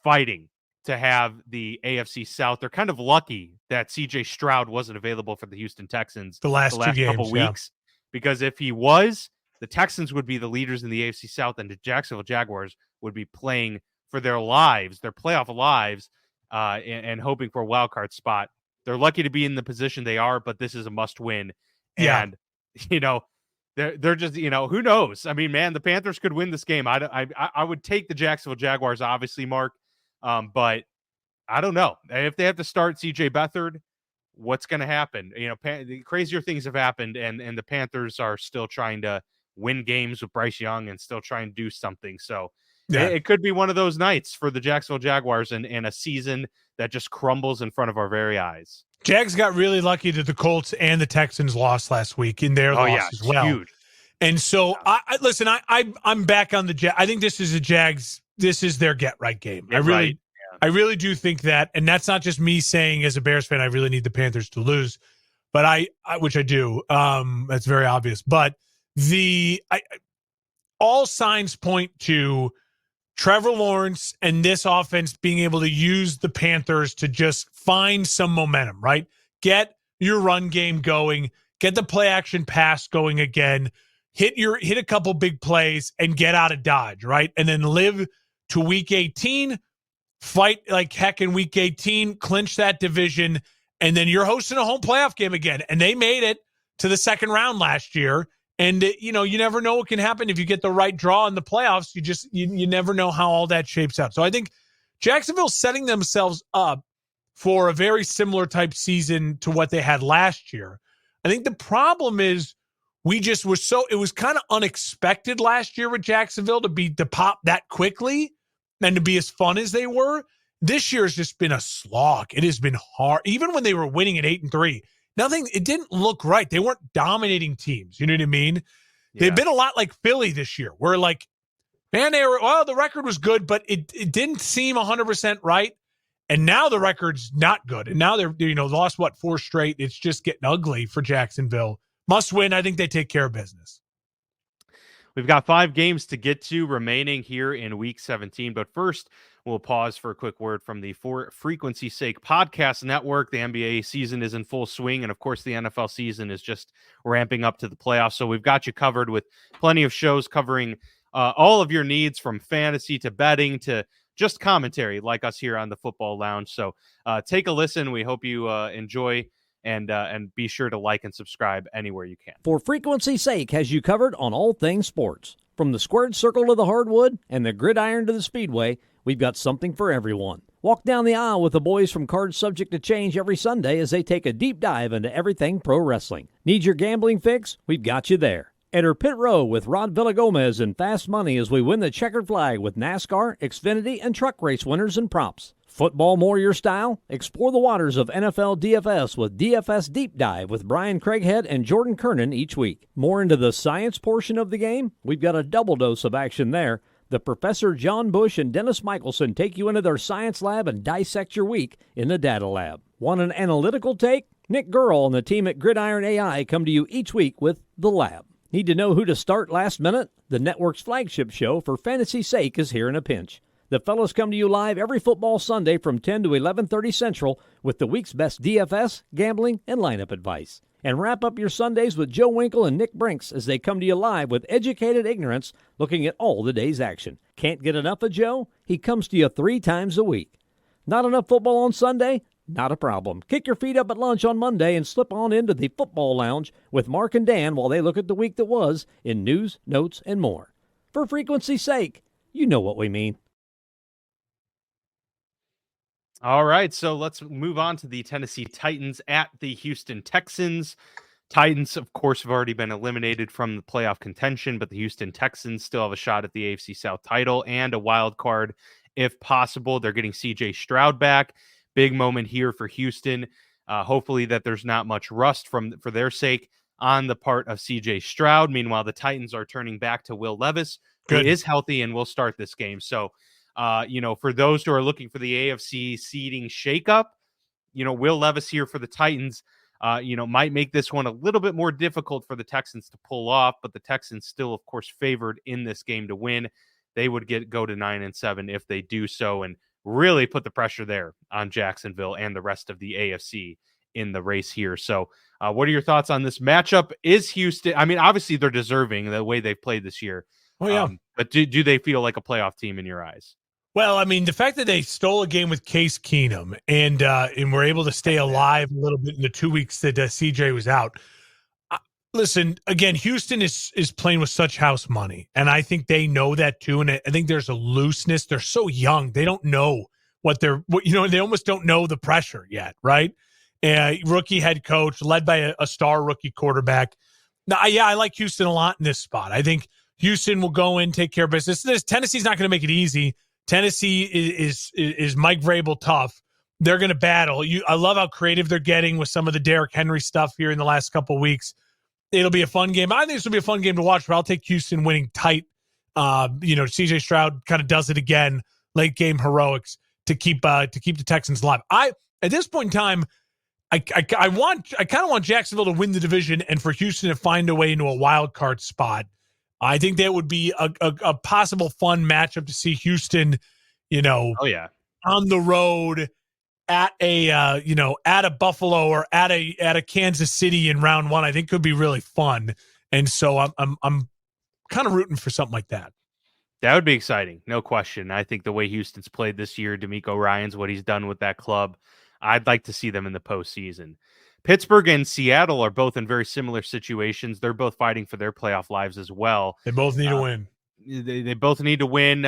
Speaker 1: fighting to have the AFC South. They're kind of lucky that C.J. Stroud wasn't available for the Houston Texans
Speaker 2: the last
Speaker 1: couple weeks, because if he was, the Texans would be the leaders in the AFC South, and the Jacksonville Jaguars would be playing for their lives, their playoff lives, and hoping for a wild card spot. They're lucky to be in the position they are, but this is a must win. And, they're just, who knows? I mean, man, the Panthers could win this game. I would take the Jacksonville Jaguars, obviously, Mark. But I don't know. If they have to start CJ Beathard, what's going to happen? Crazier things have happened, and the Panthers are still trying to win games with Bryce Young and still trying to do something. So it could be one of those nights for the Jacksonville Jaguars and a season that just crumbles in front of our very eyes.
Speaker 2: Jags got really lucky that the Colts and the Texans lost last week in their loss as well.
Speaker 1: Huge.
Speaker 2: And so I'm back on the Jags. I think this is a Jags. This is their get right game. I really do think that, and that's not just me saying as a Bears fan, I really need the Panthers to lose, but I which I do. That's very obvious. But all signs point to Trevor Lawrence and this offense being able to use the Panthers to just find some momentum, right? Get your run game going, get the play action pass going again, hit a couple big plays and get out of Dodge, right? And then live to week 18, fight like heck in week 18, clinch that division, and then you're hosting a home playoff game again. And they made it to the second round last year. And, you never know what can happen if you get the right draw in the playoffs. You never know how all that shapes out. So I think Jacksonville's setting themselves up for a very similar type season to what they had last year. I think the problem is it was kind of unexpected last year with Jacksonville to pop that quickly and to be as fun as they were. This year has just been a slog. It has been hard. Even when they were winning at 8-3. It didn't look right. They weren't dominating teams. You know what I mean? Yeah. They've been a lot like Philly this year, where the record was good, but it didn't seem 100% right. And now the record's not good. And now they're, lost 4 straight. It's just getting ugly for Jacksonville. Must win. I think they take care of business.
Speaker 1: We've got 5 games to get to remaining here in Week 17. But first, we'll pause for a quick word from the For Frequency's Sake Podcast Network. The NBA season is in full swing, and of course, the NFL season is just ramping up to the playoffs. So we've got you covered with plenty of shows covering all of your needs, from fantasy to betting to just commentary, like us here on the Football Lounge. So take a listen. We hope you enjoy. And be sure to like and subscribe anywhere you can.
Speaker 4: For Frequency's Sake has you covered on all things sports. From the squared circle to the hardwood and the gridiron to the speedway, we've got something for everyone. Walk down the aisle with the boys from Cards Subject to Change every Sunday as they take a deep dive into everything pro wrestling. Need your gambling fix? We've got you there. Enter Pit Row with Rod Villagomez and Fast Money as we win the checkered flag with NASCAR, Xfinity, and truck race winners and props. Football more your style? Explore the waters of NFL DFS with DFS Deep Dive with Brian Craighead and Jordan Kernan each week. More into the science portion of the game? We've got a double dose of action there. The Professor John Bush and Dennis Michelson take you into their science lab and dissect your week in the data lab. Want an analytical take? Nick Gurl and the team at Gridiron AI come to you each week with The Lab. Need to know who to start last minute? The network's flagship show, For Fantasy's Sake, is here in a pinch. The fellows come to you live every football Sunday from 10 to 11:30 Central with the week's best DFS, gambling, and lineup advice. And wrap up your Sundays with Joe Winkle and Nick Brinks as they come to you live with educated ignorance looking at all the day's action. Can't get enough of Joe? He comes to you 3 times a week. Not enough football on Sunday? Not a problem. Kick your feet up at lunch on Monday and slip on into the Football Lounge with Mark and Dan while they look at the week that was in news, notes, and more. For frequency's sake, you know what we mean.
Speaker 1: All right, so let's move on to the Tennessee Titans at the Houston Texans. Titans, of course, have already been eliminated from the playoff contention, but the Houston Texans still have a shot at the AFC South title and a wild card if possible. They're getting C.J. Stroud back. Big moment here for Houston. Hopefully that there's not much rust for their sake on the part of C.J. Stroud. Meanwhile, the Titans are turning back to Will Levis, who is healthy and will start this game. So, for those who are looking for the AFC seeding shakeup, Will Levis here for the Titans, might make this one a little bit more difficult for the Texans to pull off, but the Texans still, of course, favored in this game to win. They would go to 9-7 if they do so and really put the pressure there on Jacksonville and the rest of the AFC in the race here. So what are your thoughts on this matchup? Is Houston, I mean, obviously they're deserving the way they've played this year.
Speaker 2: Oh, yeah.
Speaker 1: But do they feel like a playoff team in your eyes?
Speaker 2: Well, I mean, the fact that they stole a game with Case Keenum and were able to stay alive a little bit in the 2 weeks that CJ was out. Listen, again, Houston is playing with such house money, and I think they know that too. And I think there's a looseness. They're so young; they don't know they almost don't know the pressure yet, right? Rookie head coach, led by a star rookie quarterback. Now, yeah, I like Houston a lot in this spot. I think Houston will go in, take care of business. Tennessee's not going to make it easy. Tennessee is Mike Vrabel tough. They're going to battle. I love how creative they're getting with some of the Derrick Henry stuff here in the last couple of weeks. It'll be a fun game. I think this will be a fun game to watch, but I'll take Houston winning tight. C.J. Stroud kind of does it again, late game heroics to keep the Texans alive. At this point in time, I kind of want Jacksonville to win the division and for Houston to find a way into a wild card spot. I think that would be a possible fun matchup to see Houston, on the road at a Buffalo or at a Kansas City in round one. I think could be really fun. And so I'm kind of rooting for something like that.
Speaker 1: That would be exciting. No question. I think the way Houston's played this year, DeMeco Ryans, what he's done with that club, I'd like to see them in the postseason. Pittsburgh and Seattle are both in very similar situations. They're both fighting for their playoff lives as well.
Speaker 2: They both need to win.
Speaker 1: They both need to win.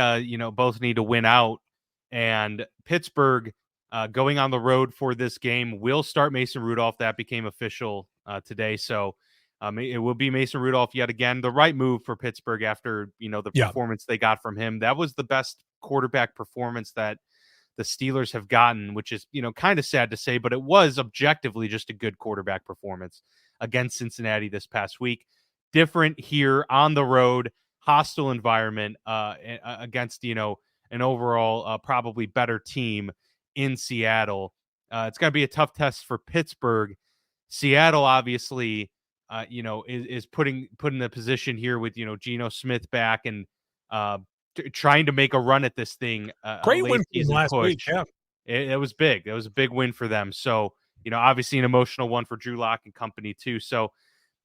Speaker 1: Both need to win out. And Pittsburgh going on the road for this game will start Mason Rudolph. That became official today. So it will be Mason Rudolph yet again. The right move for Pittsburgh after performance they got from him. That was the best quarterback performance that the Steelers have gotten, which is, kind of sad to say, but it was objectively just a good quarterback performance against Cincinnati this past week. Different here on the road, hostile environment against, an overall probably better team in Seattle. It's going to be a tough test for Pittsburgh. Seattle, obviously, is putting in the position here with, Geno Smith back and trying to make a run at this thing.
Speaker 2: Great win last week. Yeah.
Speaker 1: It was big. It was a big win for them. So, obviously an emotional one for Drew Lock and company too. So,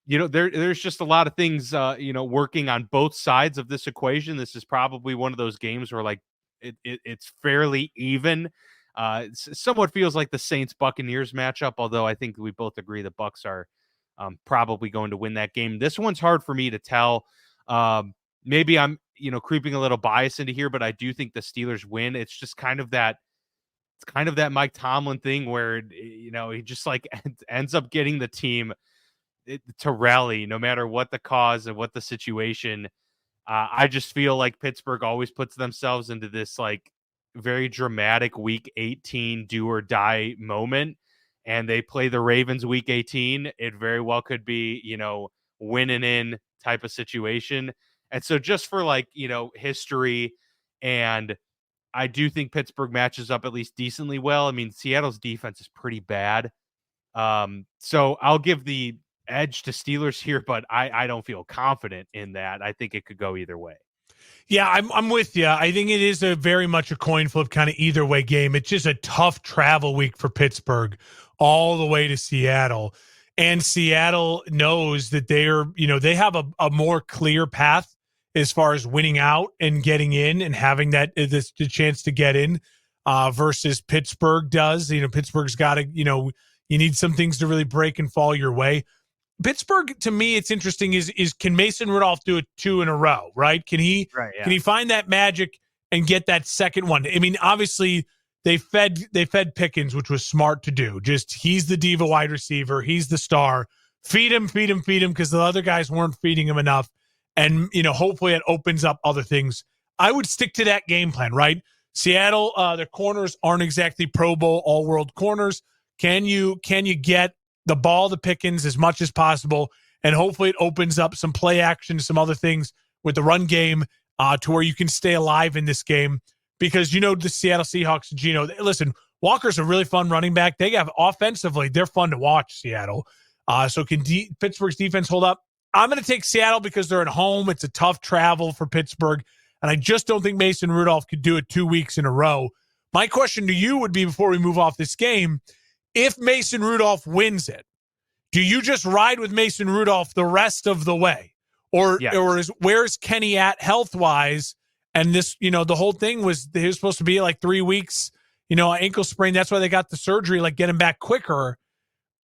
Speaker 1: there's just a lot of things, working on both sides of this equation. This is probably one of those games where it's fairly even. It somewhat feels like the Saints Buccaneers matchup, although I think we both agree the Bucs are probably going to win that game. This one's hard for me to tell. Maybe I'm, creeping a little bias into here, but I do think the Steelers win. It's just kind of that Mike Tomlin thing where, he just ends up getting the team to rally no matter what the cause and what the situation. I just feel like Pittsburgh always puts themselves into this very dramatic week 18 do or die moment, and they play the Ravens week 18, it very well could be, winning in type of situation. And so just for history, and I do think Pittsburgh matches up at least decently well. I mean, Seattle's defense is pretty bad. So I'll give the edge to Steelers here, but I don't feel confident in that. I think it could go either way.
Speaker 2: Yeah, I'm with you. I think it is a very much a coin flip kind of either way game. It's just a tough travel week for Pittsburgh all the way to Seattle. And Seattle knows that they have a more clear path as far as winning out and getting in and having the chance to get in versus Pittsburgh does. Pittsburgh's got to, you need some things to really break and fall your way. Pittsburgh, to me, it's interesting is can Mason Rudolph do it 2 in a row, right? Can he find that magic and get that second one? I mean, obviously they fed Pickens, which was smart to do. Just he's the diva wide receiver. He's the star. Feed him, because the other guys weren't feeding him enough. And, hopefully it opens up other things. I would stick to that game plan, right? Seattle, their corners aren't exactly Pro Bowl all-world corners. Can you get the ball to Pickens as much as possible, and hopefully it opens up some play action, some other things with the run game to where you can stay alive in this game. Because the Seattle Seahawks, Gino, listen, Walker's a really fun running back. They have offensively, they're fun to watch, Seattle. So can Pittsburgh's defense hold up? I'm going to take Seattle because they're at home. It's a tough travel for Pittsburgh, and I just don't think Mason Rudolph could do it 2 weeks in a row. My question to you would be, before we move off this game, if Mason Rudolph wins it, do you just ride with Mason Rudolph the rest of the way? Or where's Kenny at health-wise? And this, the whole thing was he was supposed to be like 3 weeks, ankle sprain. That's why they got the surgery, get him back quicker.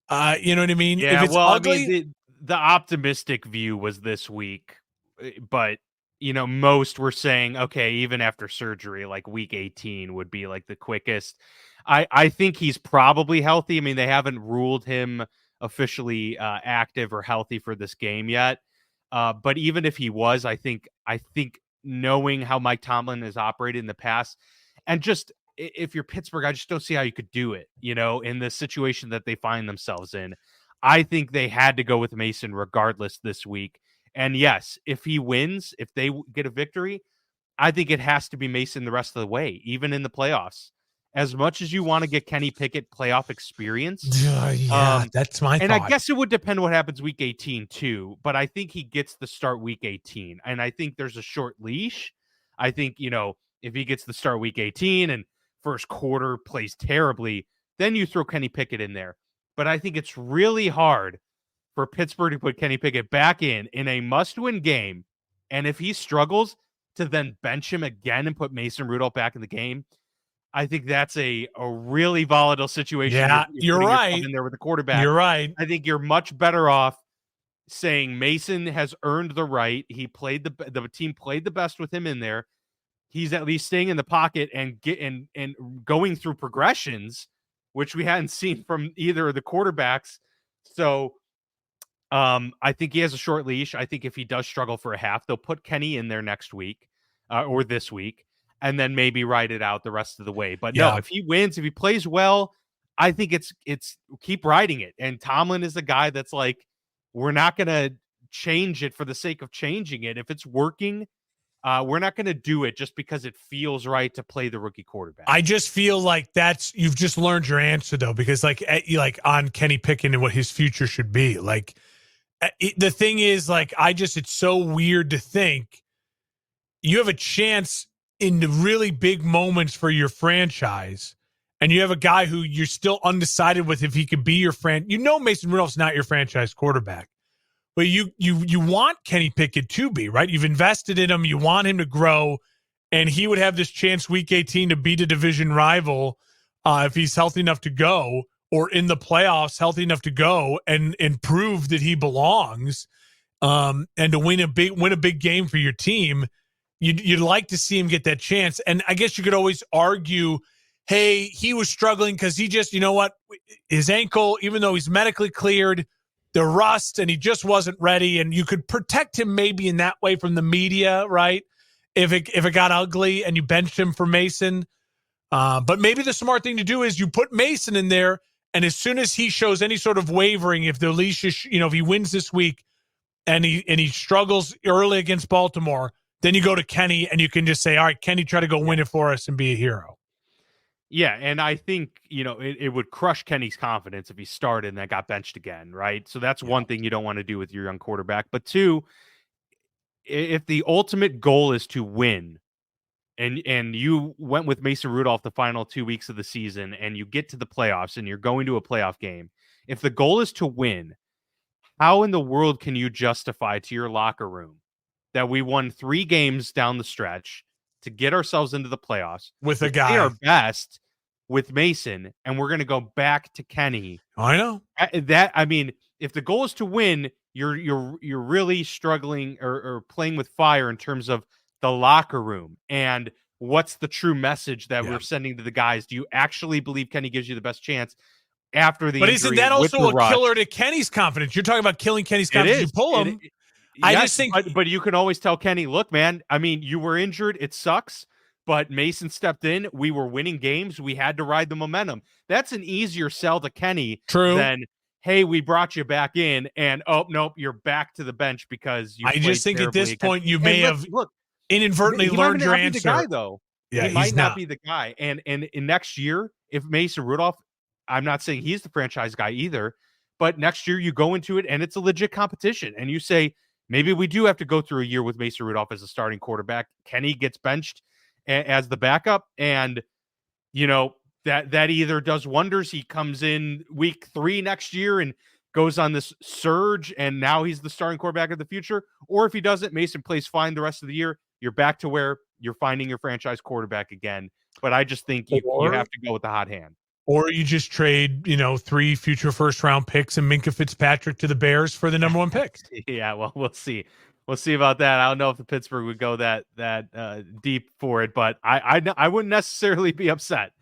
Speaker 2: You know what I mean?
Speaker 1: Yeah,
Speaker 2: if it's ugly,
Speaker 1: I mean, the optimistic view was this week, but most were saying, okay, even after surgery, week 18 would be the quickest. I think he's probably healthy. I mean, they haven't ruled him officially active or healthy for this game yet. But even if he was, I think knowing how Mike Tomlin has operated in the past, and just if you're Pittsburgh, I just don't see how you could do it, in the situation that they find themselves in. I think they had to go with Mason regardless this week. And yes, if he wins, if they get a victory, I think it has to be Mason the rest of the way, even in the playoffs. As much as you want to get Kenny Pickett playoff experience.
Speaker 2: That's my
Speaker 1: and
Speaker 2: thought.
Speaker 1: I guess it would depend what happens week 18 too, but I think he gets the start week 18. And I think there's a short leash. I think, if he gets the start week 18 and first quarter plays terribly, then you throw Kenny Pickett in there. But I think it's really hard for Pittsburgh to put Kenny Pickett back in a must-win game. And if he struggles, to then bench him again and put Mason Rudolph back in the game. I think that's a really volatile situation.
Speaker 2: Yeah, you're right.
Speaker 1: In there with the quarterback.
Speaker 2: You're right.
Speaker 1: I think you're much better off saying Mason has earned the right. He played the team played the best with him in there. He's at least staying in the pocket and going through progressions, which we hadn't seen from either of the quarterbacks. So I think he has a short leash. I think if he does struggle for a half, they'll put Kenny in there next week or this week, and then maybe ride it out the rest of the way. But no, if he wins, if he plays well, I think it's keep riding it. And Tomlin is a guy that's we're not going to change it for the sake of changing it. If it's working, we're not going to do it just because it feels right to play the rookie quarterback.
Speaker 2: I just feel like you've just learned your answer though, because on Kenny Pickett and what his future should be. The thing is, it's so weird to think you have a chance in the really big moments for your franchise, and you have a guy who you're still undecided with if he could be your Mason Rudolph's not your franchise quarterback, but you want Kenny Pickett to be, right? You've invested in him. You want him to grow, and he would have this chance week 18 to beat a division rival if he's healthy enough to go, or in the playoffs healthy enough to go and prove that he belongs, and to win a big game for your team. You'd like to see him get that chance. And I guess you could always argue, hey, he was struggling because he just, his ankle, even though he's medically cleared, the rust, and he just wasn't ready. And you could protect him maybe in that way from the media, right? If it got ugly and you benched him for Mason. But maybe the smart thing to do is you put Mason in there, and as soon as he shows any sort of wavering, if the leash is, if he wins this week and he struggles early against Baltimore, then you go to Kenny and you can just say, all right, Kenny, try to go win it for us and be a hero.
Speaker 1: Yeah, and I think, it would crush Kenny's confidence if he started and then got benched again, right? So that's one thing you don't want to do with your young quarterback. But two, if the ultimate goal is to win, and you went with Mason Rudolph the final 2 weeks of the season, and you get to the playoffs and you're going to a playoff game, if the goal is to win, how in the world can you justify to your locker room that we won 3 games down the stretch to get ourselves into the playoffs
Speaker 2: with a guy
Speaker 1: our best with Mason, and we're going to go back to Kenny?
Speaker 2: I know
Speaker 1: if the goal is to win, you're really struggling or playing with fire in terms of the locker room and what's the true message that we're sending to the guys. Do you actually believe Kenny gives you the best chance after the injury?
Speaker 2: Isn't that also a killer to Kenny's confidence? You're talking about killing Kenny's confidence. You pull him. I just think,
Speaker 1: but you can always tell Kenny, look, man, you were injured. It sucks, but Mason stepped in. We were winning games. We had to ride the momentum. That's an easier sell to Kenny than, hey, we brought you back in, and oh nope, you're back to the bench because you.
Speaker 2: I just think at this point you may have inadvertently learned your answer.
Speaker 1: The guy, though, he might not be the guy. And in next year, if Mason Rudolph, I'm not saying he's the franchise guy either, but next year you go into it and it's a legit competition, and you say, maybe we do have to go through a year with Mason Rudolph as a starting quarterback. Kenny gets benched as the backup, and that either does wonders. He comes in week 3 next year and goes on this surge, and now he's the starting quarterback of the future. Or if he doesn't, Mason plays fine the rest of the year. You're back to where you're finding your franchise quarterback again. But I just think you have to go with the hot hand.
Speaker 2: Or you just trade, 3 future first-round picks and Minkah Fitzpatrick to the Bears for the number 1 pick.
Speaker 1: Yeah, well, we'll see. We'll see about that. I don't know if the Pittsburgh would go that deep for it, but I wouldn't necessarily be upset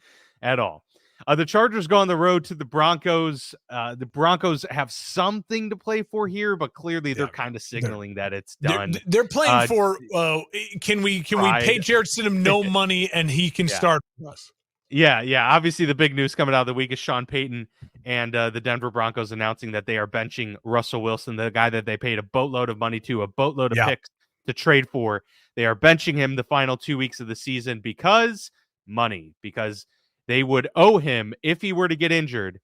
Speaker 1: at all. The Chargers go on the road to the Broncos. The Broncos have something to play for here, but clearly they're kind of signaling that it's done.
Speaker 2: They're playing for. Can we pay Jarrett Stidham no money and he can start for us?
Speaker 1: Yeah. Obviously, the big news coming out of the week is Sean Payton and the Denver Broncos announcing that they are benching Russell Wilson, the guy that they paid a boatload of money to, a boatload of picks to trade for. They are benching him the final 2 weeks of the season because they would owe him if he were to get injured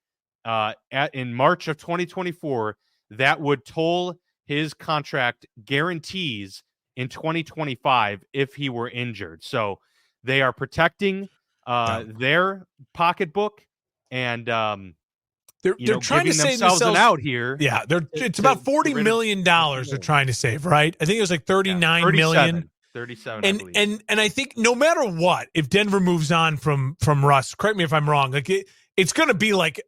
Speaker 1: in March of 2024. That would toll his contract guarantees in 2025 if he were injured. So they are protecting their pocketbook, and
Speaker 2: they're trying to save themselves
Speaker 1: an out here.
Speaker 2: Yeah, it's about $40 million they're trying to save, right? I think it was like 39 million.
Speaker 1: 37,
Speaker 2: and I think no matter what, if Denver moves on from Russ, correct me if I'm wrong, like it's going to be like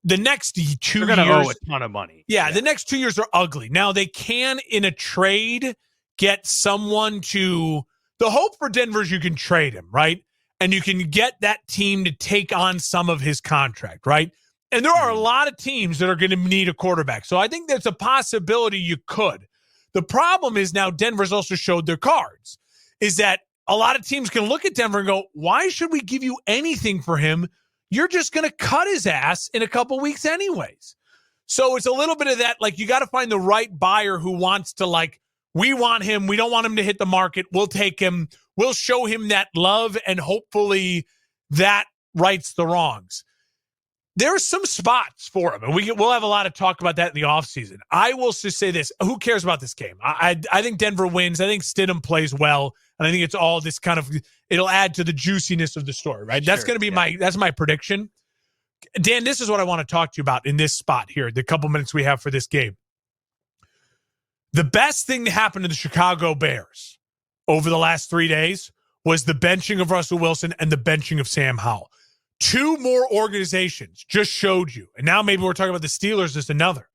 Speaker 2: the next 2 years.
Speaker 1: They're going to owe a ton of money.
Speaker 2: Yeah, the next 2 years are ugly. Now they can, in a trade, get someone to. The hope for Denver is you can trade him, right? And you can get that team to take on some of his contract, right? And there are a lot of teams that are going to need a quarterback. So I think there's a possibility you could. The problem is now Denver's also showed their cards, is that a lot of teams can look at Denver and go, why should we give you anything for him? You're just going to cut his ass in a couple weeks anyways. So it's a little bit of that, like you got to find the right buyer who wants to we want him. We don't want him to hit the market. We'll take him. We'll show him that love, and hopefully that rights the wrongs. There are some spots for him, and we'll have a lot of talk about that in the offseason. I will just say this. Who cares about this game? I think Denver wins. I think Stidham plays well, and I think it's all this kind of – it'll add to the juiciness of the story, right? Sure, that's going to be that's my prediction. Dan, this is what I want to talk to you about in this spot here, the couple minutes we have for this game. The best thing to happen to the Chicago Bears over the last 3 days was the benching of Russell Wilson and the benching of Sam Howell. 2 more organizations just showed you, and now maybe we're talking about the Steelers as another,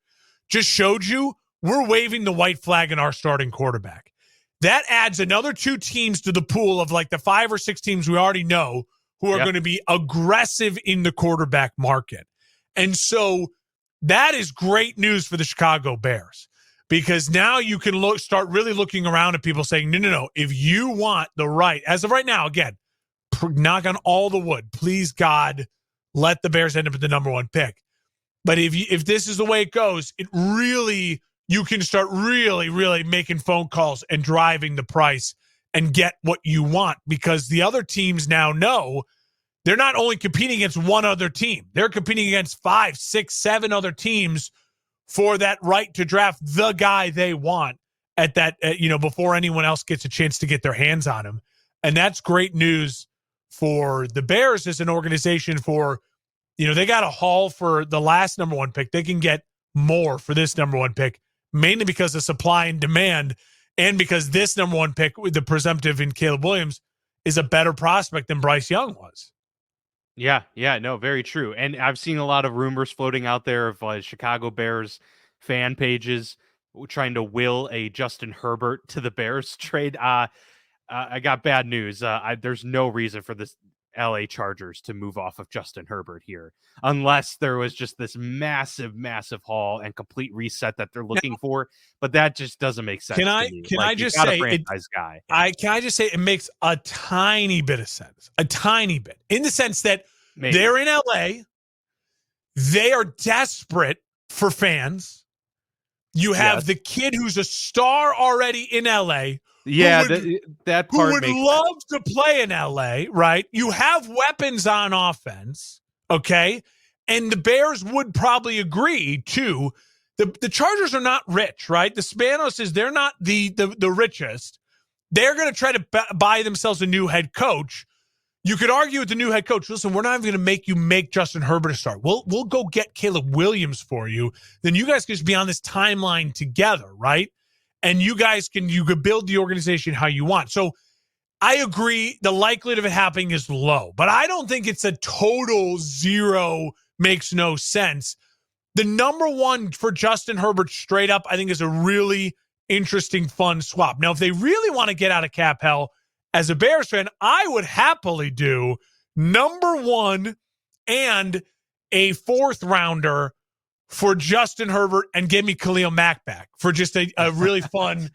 Speaker 2: just showed you we're waving the white flag in our starting quarterback. That adds another 2 teams to the pool of like the 5 or 6 teams we already know who are going to be aggressive in the quarterback market. And so that is great news for the Chicago Bears. Because now you can start really looking around at people saying, no. If you want the right, as of right now, again, knock on all the wood. Please, God, let the Bears end up at the number 1 pick. But if this is the way it goes, you can start really making phone calls and driving the price and get what you want, because the other teams now know they're not only competing against one other team, they're competing against 5, 6, 7 other teams for that right to draft the guy they want at that, before anyone else gets a chance to get their hands on him. And that's great news for the Bears as an organization. For, they got a haul for the last number 1 pick. They can get more for this number 1 pick, mainly because of supply and demand, and because this number 1 pick with the presumptive in Caleb Williams is a better prospect than Bryce Young was.
Speaker 1: Yeah, no, very true. And I've seen a lot of rumors floating out there of Chicago Bears fan pages trying to will a Justin Herbert to the Bears trade. I got bad news. There's no reason for this LA Chargers to move off of Justin Herbert here, unless there was just this massive haul and complete reset that they're looking for. But that just doesn't make sense.
Speaker 2: Can I just say it makes a tiny bit of sense, a tiny bit, in the sense that they're in LA, they are desperate for fans. You have the kid who's a star already in LA.
Speaker 1: Yeah, that part
Speaker 2: who would love to play in LA, right? You have weapons on offense, okay? And the Bears would probably agree, too. The Chargers are not rich, right? The Spanos they're not the richest. They're going to try to buy themselves a new head coach. You could argue with the new head coach, listen, we're not even going to make you make Justin Herbert a start. We'll go get Caleb Williams for you. Then you guys can just be on this timeline together, right? And you could build the organization how you want. So I agree, the likelihood of it happening is low, but I don't think it's a total zero, makes no sense. The number 1 for Justin Herbert straight up, I think, is a really interesting, fun swap. Now, if they really want to get out of cap hell, as a Bears fan, I would happily do number 1 and a 4th rounder for Justin Herbert and give me Khalil Mack back for just a really fun,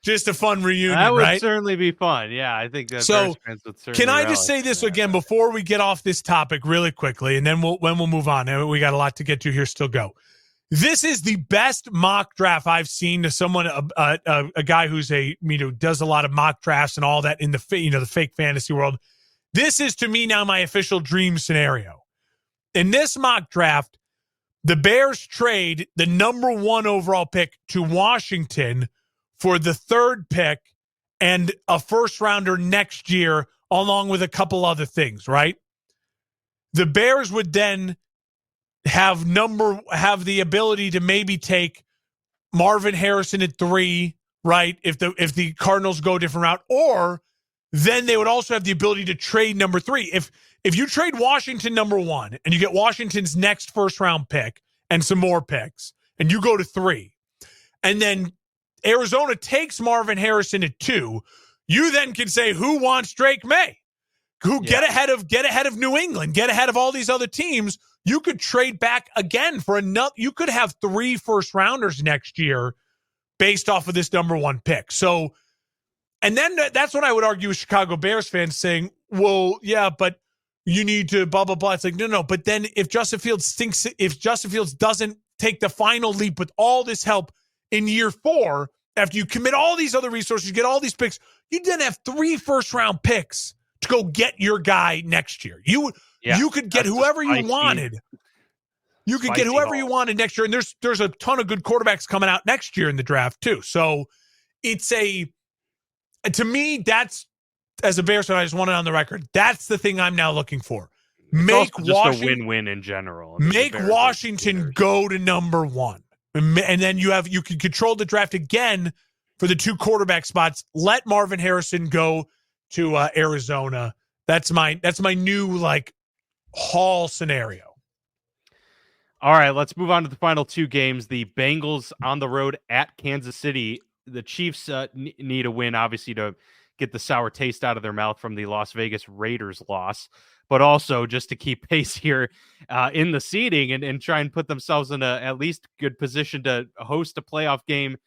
Speaker 2: just a fun reunion.
Speaker 1: That would
Speaker 2: right?
Speaker 1: certainly be fun. Yeah, I think that.
Speaker 2: So,
Speaker 1: fans would
Speaker 2: can I just say this again before we get off this topic really quickly, and then we'll move on. And we got a lot to get to here. Still go. This is the best mock draft I've seen to someone, a guy who's does a lot of mock drafts and all that in the the fake fantasy world. This is, to me, now my official dream scenario. In this mock draft, the Bears trade the number 1 overall pick to Washington for the 3rd pick and a first rounder next year, along with a couple other things, right? The Bears would then have the ability to maybe take Marvin Harrison at 3, right? If the Cardinals go a different route, or then they would also have the ability to trade number 3. If you trade Washington number 1 and you get Washington's next first round pick and some more picks, and you go to 3, and then Arizona takes Marvin Harrison at 2, you then can say, who wants Drake May? Get ahead of New England, get ahead of all these other teams. You could trade back again for another. You could have 3 first rounders next year based off of this number 1 pick. So, and then that's what I would argue with Chicago Bears fans saying, well, yeah, but you need to blah, blah, blah. It's like, no. But then if Justin Fields doesn't take the final leap with all this help in year 4, after you commit all these other resources, you get all these picks, you then have 3 first round picks to go get your guy next year. You could get whoever you wanted. You could get whoever you wanted next year. And there's a ton of good quarterbacks coming out next year in the draft too. So to me, that's, as a Bears fan, I just want it on the record. That's the thing I'm now looking for.
Speaker 1: Make Washington, just a win-win in general.
Speaker 2: Make Washington go to number 1. And then you can control the draft again for the 2 quarterback spots. Let Marvin Harrison go to Arizona. That's my new haul scenario.
Speaker 1: All right, let's move on to the final 2 games. The Bengals on the road at Kansas City. The Chiefs need a win, obviously, to get the sour taste out of their mouth from the Las Vegas Raiders loss, but also just to keep pace here in the seeding and try and put themselves in a at least good position to host a playoff game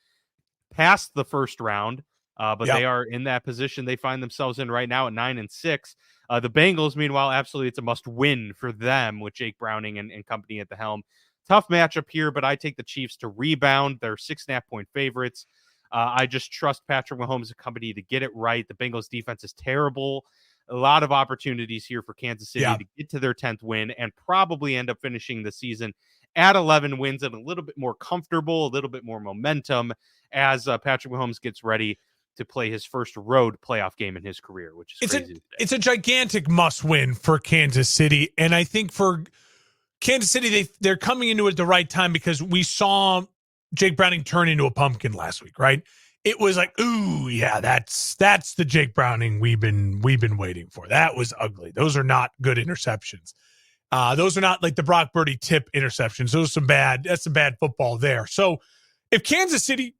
Speaker 1: past the first round. But they are in that position they find themselves in right now at 9-6. The Bengals, meanwhile, absolutely, it's a must-win for them with Jake Browning and company at the helm. Tough matchup here, but I take the Chiefs to rebound. They're 6.5-point favorites. I just trust Patrick Mahomes and company to get it right. The Bengals defense is terrible. A lot of opportunities here for Kansas City to get to their 10th win and probably end up finishing the season at 11 wins and a little bit more comfortable, a little bit more momentum as Patrick Mahomes gets ready to play his first road playoff game in his career, which is crazy.
Speaker 2: It's a gigantic must-win for Kansas City, and I think for Kansas City, they're coming into it at the right time because we saw Jake Browning turn into a pumpkin last week, right? It was like, ooh, yeah, that's the Jake Browning we've been waiting for. That was ugly. Those are not good interceptions. Those are not like the Brock Purdy tip interceptions. That's some bad football there. So if Kansas City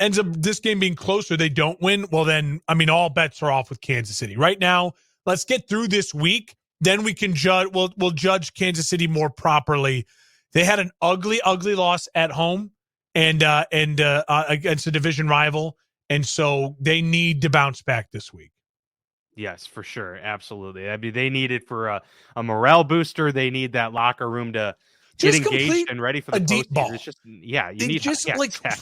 Speaker 2: ends up this game being closer, they don't win, well then, I mean, all bets are off with Kansas City. Right now, let's get through this week. Then we can judge. We'll judge Kansas City more properly. They had an ugly loss at home and against a division rival, and so they need to bounce back this week.
Speaker 1: Yes, for sure, absolutely. I mean, they need it for a morale booster. They need that locker room to get engaged and ready for the
Speaker 2: deep ball.
Speaker 1: It's just, you need
Speaker 2: just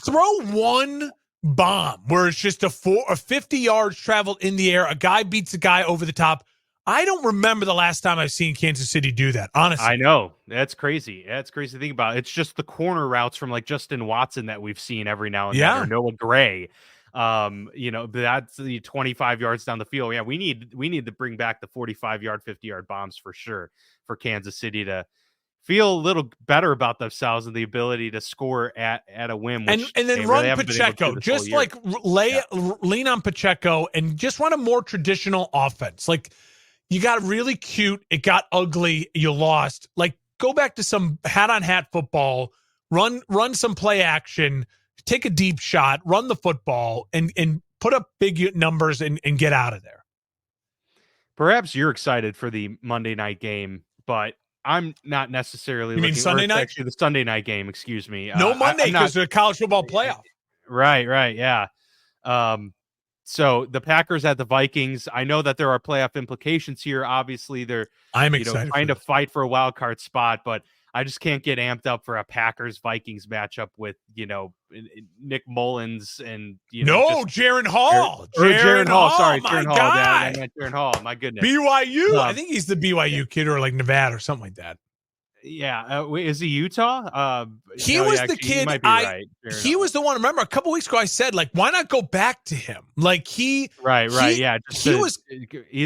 Speaker 2: throw one bomb where it's just a 50 yards traveled in the air. A guy beats a guy over the top. I don't remember the last time I've seen Kansas City do that, honestly.
Speaker 1: I know. That's crazy. That's crazy to think about. It's just the corner routes from like Justin Watson that we've seen every now and then, or Noah Gray. That's the 25 yards down the field. Yeah, we need to bring back the 45-yard, 50-yard bombs for sure for Kansas City to feel a little better about themselves and the ability to score at a whim.
Speaker 2: And then run Pacheco. Just like lean on Pacheco and just run a more traditional offense. Like, you got really cute. It got ugly. You lost. Like, go back to some hat-on-hat football. Run some play action. Take a deep shot. Run the football and put up big numbers and get out of there.
Speaker 1: Perhaps you're excited for the Monday night game, but I'm not necessarily.
Speaker 2: You mean Sunday night?
Speaker 1: Actually, the Sunday night game. Excuse me.
Speaker 2: No Monday because of the college football playoff.
Speaker 1: Right. Yeah. So the Packers at the Vikings. I know that there are playoff implications here. Obviously, I'm excited trying to fight for a wild card spot, but I just can't get amped up for a Packers Vikings matchup with Nick Mullins and
Speaker 2: Jaren Hall.
Speaker 1: Jaren Hall. Sorry,
Speaker 2: Jaren
Speaker 1: Hall. I meant Jaren Hall. My goodness.
Speaker 2: BYU. I think he's the BYU kid or like Nevada or something like that.
Speaker 1: Yeah, is he Utah?
Speaker 2: He was the kid.
Speaker 1: You might be right.
Speaker 2: He was the one. Remember, a couple weeks ago, I said, like, why not go back to him? Like
Speaker 1: right. Yeah, he's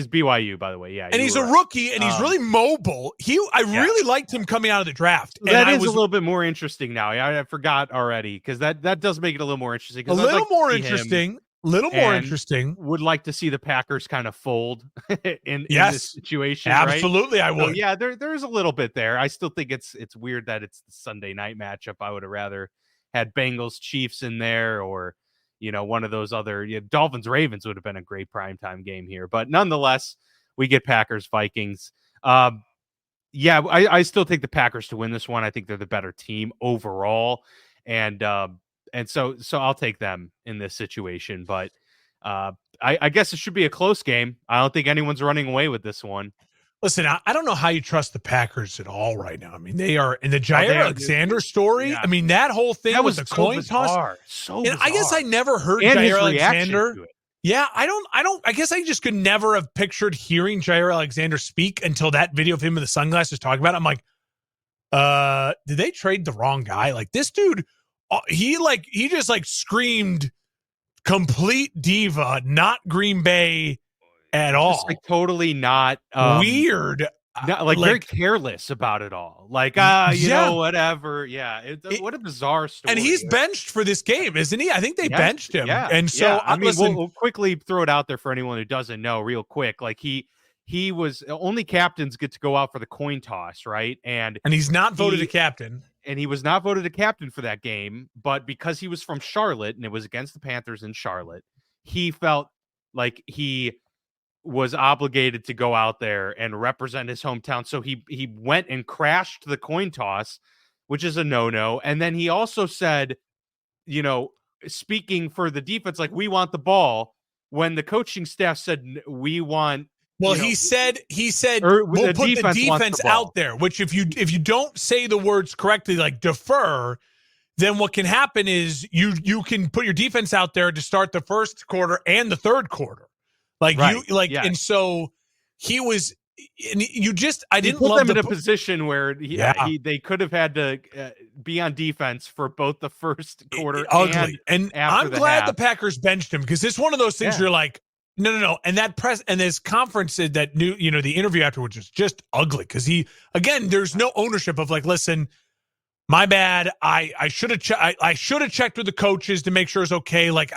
Speaker 1: BYU, by the way. Yeah,
Speaker 2: and he's a rookie, and he's really mobile. I really liked him coming out of the draft.
Speaker 1: That is a little bit more interesting now. I forgot already because that does make it a little more interesting.
Speaker 2: A little more interesting.
Speaker 1: Would like to see the Packers kind of fold in this situation.
Speaker 2: Absolutely,
Speaker 1: right?
Speaker 2: I would.
Speaker 1: So, yeah, there's a little bit there. I still think it's weird that it's the Sunday night matchup. I would have rather had Bengals Chiefs in there, or one of those other Dolphins Ravens would have been a great primetime game here. But nonetheless, we get Packers Vikings. I still take the Packers to win this one. I think they're the better team overall, and so I'll take them in this situation. But I guess it should be a close game. I don't think anyone's running away with this one.
Speaker 2: Listen, I don't know how you trust the Packers at all right now. I mean, they are in the Jair Alexander story. Yeah. I mean, that whole thing that was a coin toss.
Speaker 1: So bizarre.
Speaker 2: I guess I never heard Jair Alexander. Yeah, I guess I just could never have pictured hearing Jair Alexander speak until that video of him with the sunglasses talking about it. I'm like, did they trade the wrong guy? Like, this dude, he just screamed complete diva, not Green Bay at all.
Speaker 1: Just totally not
Speaker 2: weird.
Speaker 1: Very careless about it all. Whatever. Yeah. What a bizarre story.
Speaker 2: And he's benched for this game, isn't he? I think they benched him. Yeah. And so
Speaker 1: we'll quickly throw it out there for anyone who doesn't know real quick. Like he was only captains get to go out for the coin toss, right? And
Speaker 2: he's not voted a captain.
Speaker 1: And he was not voted a captain for that game, but because he was from Charlotte and it was against the Panthers in Charlotte, he felt like he was obligated to go out there and represent his hometown. So he went and crashed the coin toss, which is a no-no. And then he also said, speaking for the defense, like, we want the ball, when the coaching staff said we want
Speaker 2: Well, he said we'll put the defense out there, which if you don't say the words correctly, like defer, then what can happen is you can put your defense out there to start the first quarter and the third quarter. And so he was, and I didn't
Speaker 1: put
Speaker 2: love
Speaker 1: them in a position where they could have had to be on defense for both the first quarter and
Speaker 2: I'm glad
Speaker 1: half.
Speaker 2: the Packers benched him, because it's one of those things you're like, no. And that this conference said that the interview afterwards was just ugly, because there's no ownership of like, listen, my bad. I should have checked with the coaches to make sure it's okay. Like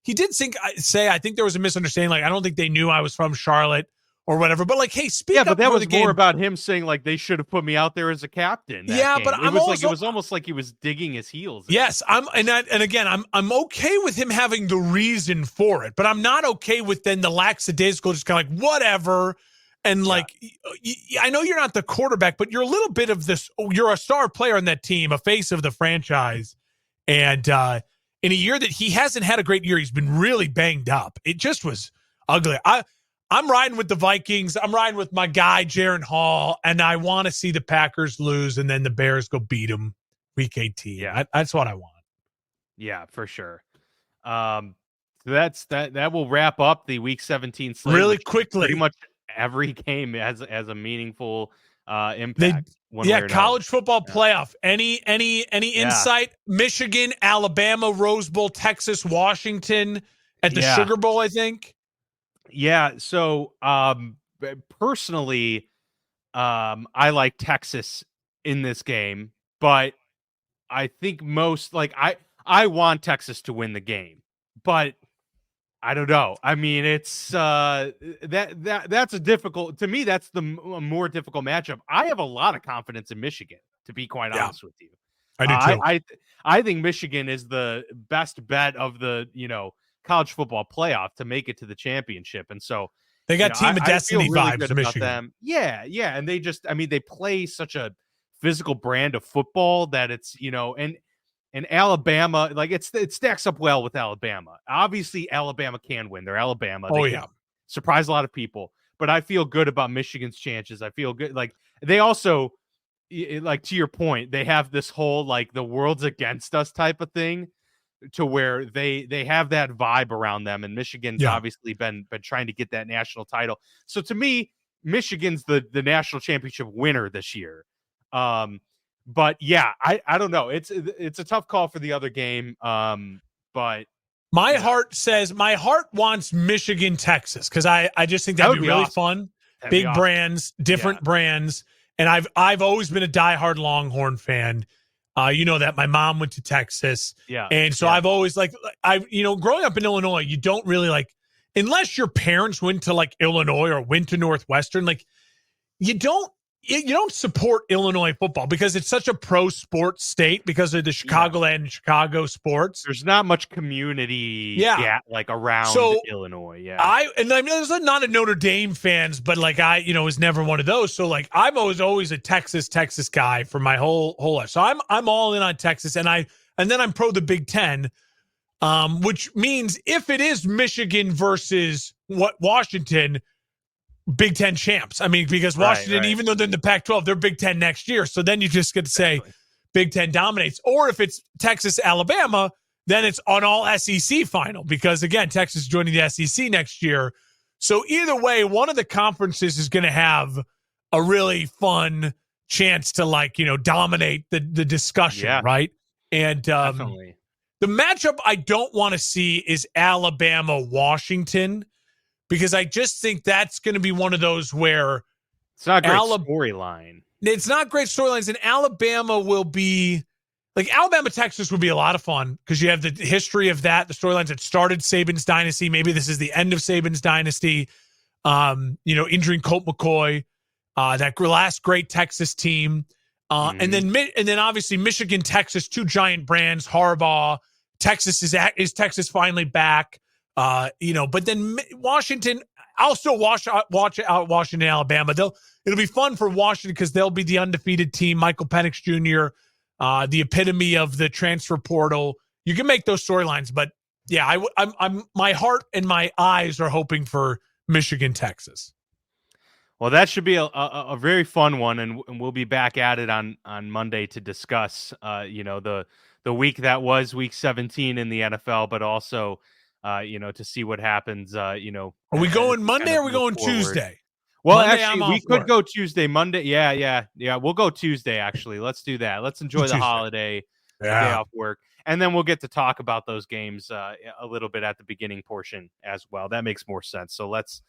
Speaker 2: he did say, I think there was a misunderstanding. Like, I don't think they knew I was from Charlotte or whatever, but like, hey, speak up.
Speaker 1: Yeah, but that was more
Speaker 2: game.
Speaker 1: About him saying like they should have put me out there as a captain.
Speaker 2: Yeah, but
Speaker 1: it was almost like he was digging his heels.
Speaker 2: Yes, I'm okay with him having the reason for it, but I'm not okay with then the lackadaisical, just kind of like whatever. And like, I know you're not the quarterback, but you're a little bit of this. You're a star player on that team, a face of the franchise, and in a year that he hasn't had a great year, he's been really banged up. It just was ugly. I'm riding with the Vikings. I'm riding with my guy, Jaren Hall, and I want to see the Packers lose and then the Bears go beat them week 18. Yeah, that's what I want.
Speaker 1: Yeah, for sure. That will wrap up the week 17 slate
Speaker 2: really quickly.
Speaker 1: Pretty much every game has a meaningful impact.
Speaker 2: College football playoff. Any insight? Michigan, Alabama, Rose Bowl, Texas, Washington at the Sugar Bowl, I think.
Speaker 1: Yeah, so personally, I like Texas in this game, but I think I want Texas to win the game, but I don't know. I mean, it's that's a difficult, to me, that's the more difficult matchup. I have a lot of confidence in Michigan, to be quite honest with you.
Speaker 2: I do too.
Speaker 1: I think Michigan is the best bet of the college football playoff to make it to the championship, and so
Speaker 2: they got Team of Destiny really vibes. Michigan,
Speaker 1: them. Yeah, and they they play such a physical brand of football that it's and Alabama, like it stacks up well with Alabama. Obviously, Alabama can win. They're Alabama. They surprise a lot of people, but I feel good about Michigan's chances. I feel good. Like they also, like to your point, they have this whole like the world's against us type of thing, to where they have that vibe around them, and Michigan's obviously been trying to get that national title. So to me, Michigan's the national championship winner this year. But yeah, I don't know. It's a tough call for the other game. But
Speaker 2: my heart wants Michigan, Texas, because I just think that'd be really awesome. Fun. Big brands, different brands, and I've always been a diehard Longhorn fan. You know that my mom went to Texas. Yeah. And so I've always growing up in Illinois, you don't really unless your parents went to Illinois or went to Northwestern, you don't support Illinois football because it's such a pro sports state because of the Chicagoland and Chicago sports.
Speaker 1: There's not much community around Illinois. Yeah.
Speaker 2: I'm not a Notre Dame fans, but I was never one of those. So I'm always a Texas guy for my whole life. So I'm all in on Texas, and then I'm pro the Big Ten, which means if it is Michigan versus Washington, Big Ten champs. I mean, because Washington, even though they're in the Pac-12, they're Big Ten next year. So then you just get to say Big Ten dominates. Or if it's Texas, Alabama, then it's an all SEC final because, again, Texas is joining the SEC next year. So either way, one of the conferences is going to have a really fun chance to, dominate the discussion, right? And
Speaker 1: definitely.
Speaker 2: The matchup I don't want to see is Alabama-Washington, because I just think that's going to be one of those where
Speaker 1: it's not a great storyline.
Speaker 2: It's not great storylines, and Alabama will be Alabama-Texas would be a lot of fun because you have the history of that, the storylines that started Saban's dynasty. Maybe this is the end of Saban's dynasty. Injuring Colt McCoy, that last great Texas team, and then obviously Michigan, Texas, two giant brands. Harbaugh, Texas is Texas finally back. But then Washington, I'll still watch out Washington, Alabama. It'll be fun for Washington because they'll be the undefeated team. Michael Penix Jr., the epitome of the transfer portal. You can make those storylines, but yeah, I'm my heart and my eyes are hoping for Michigan, Texas.
Speaker 1: Well, that should be a very fun one, and we'll be back at it on Monday to discuss, the week that was Week 17 in the NFL, but also, to see what happens.
Speaker 2: Are we going Monday or are we going
Speaker 1: forward.
Speaker 2: Tuesday?
Speaker 1: Well,
Speaker 2: Monday,
Speaker 1: actually, we could go Tuesday, Monday. Yeah. We'll go Tuesday. Actually, let's do that. Let's enjoy the holiday, day off work, and then we'll get to talk about those games a little bit at the beginning portion as well. That makes more sense. So let's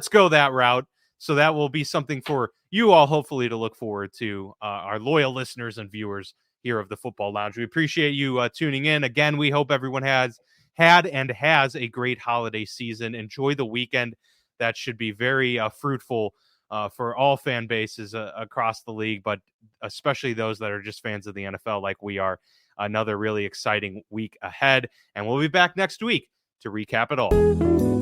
Speaker 1: go that route. So that will be something for you all, hopefully, to look forward to, our loyal listeners and viewers here of the Football Lounge. We appreciate you tuning in. Again, we hope everyone has had and has a great holiday season. Enjoy the weekend. That should be very fruitful for all fan bases across the league, but especially those that are just fans of the NFL like we are. Another really exciting week ahead, and we'll be back next week to recap it all.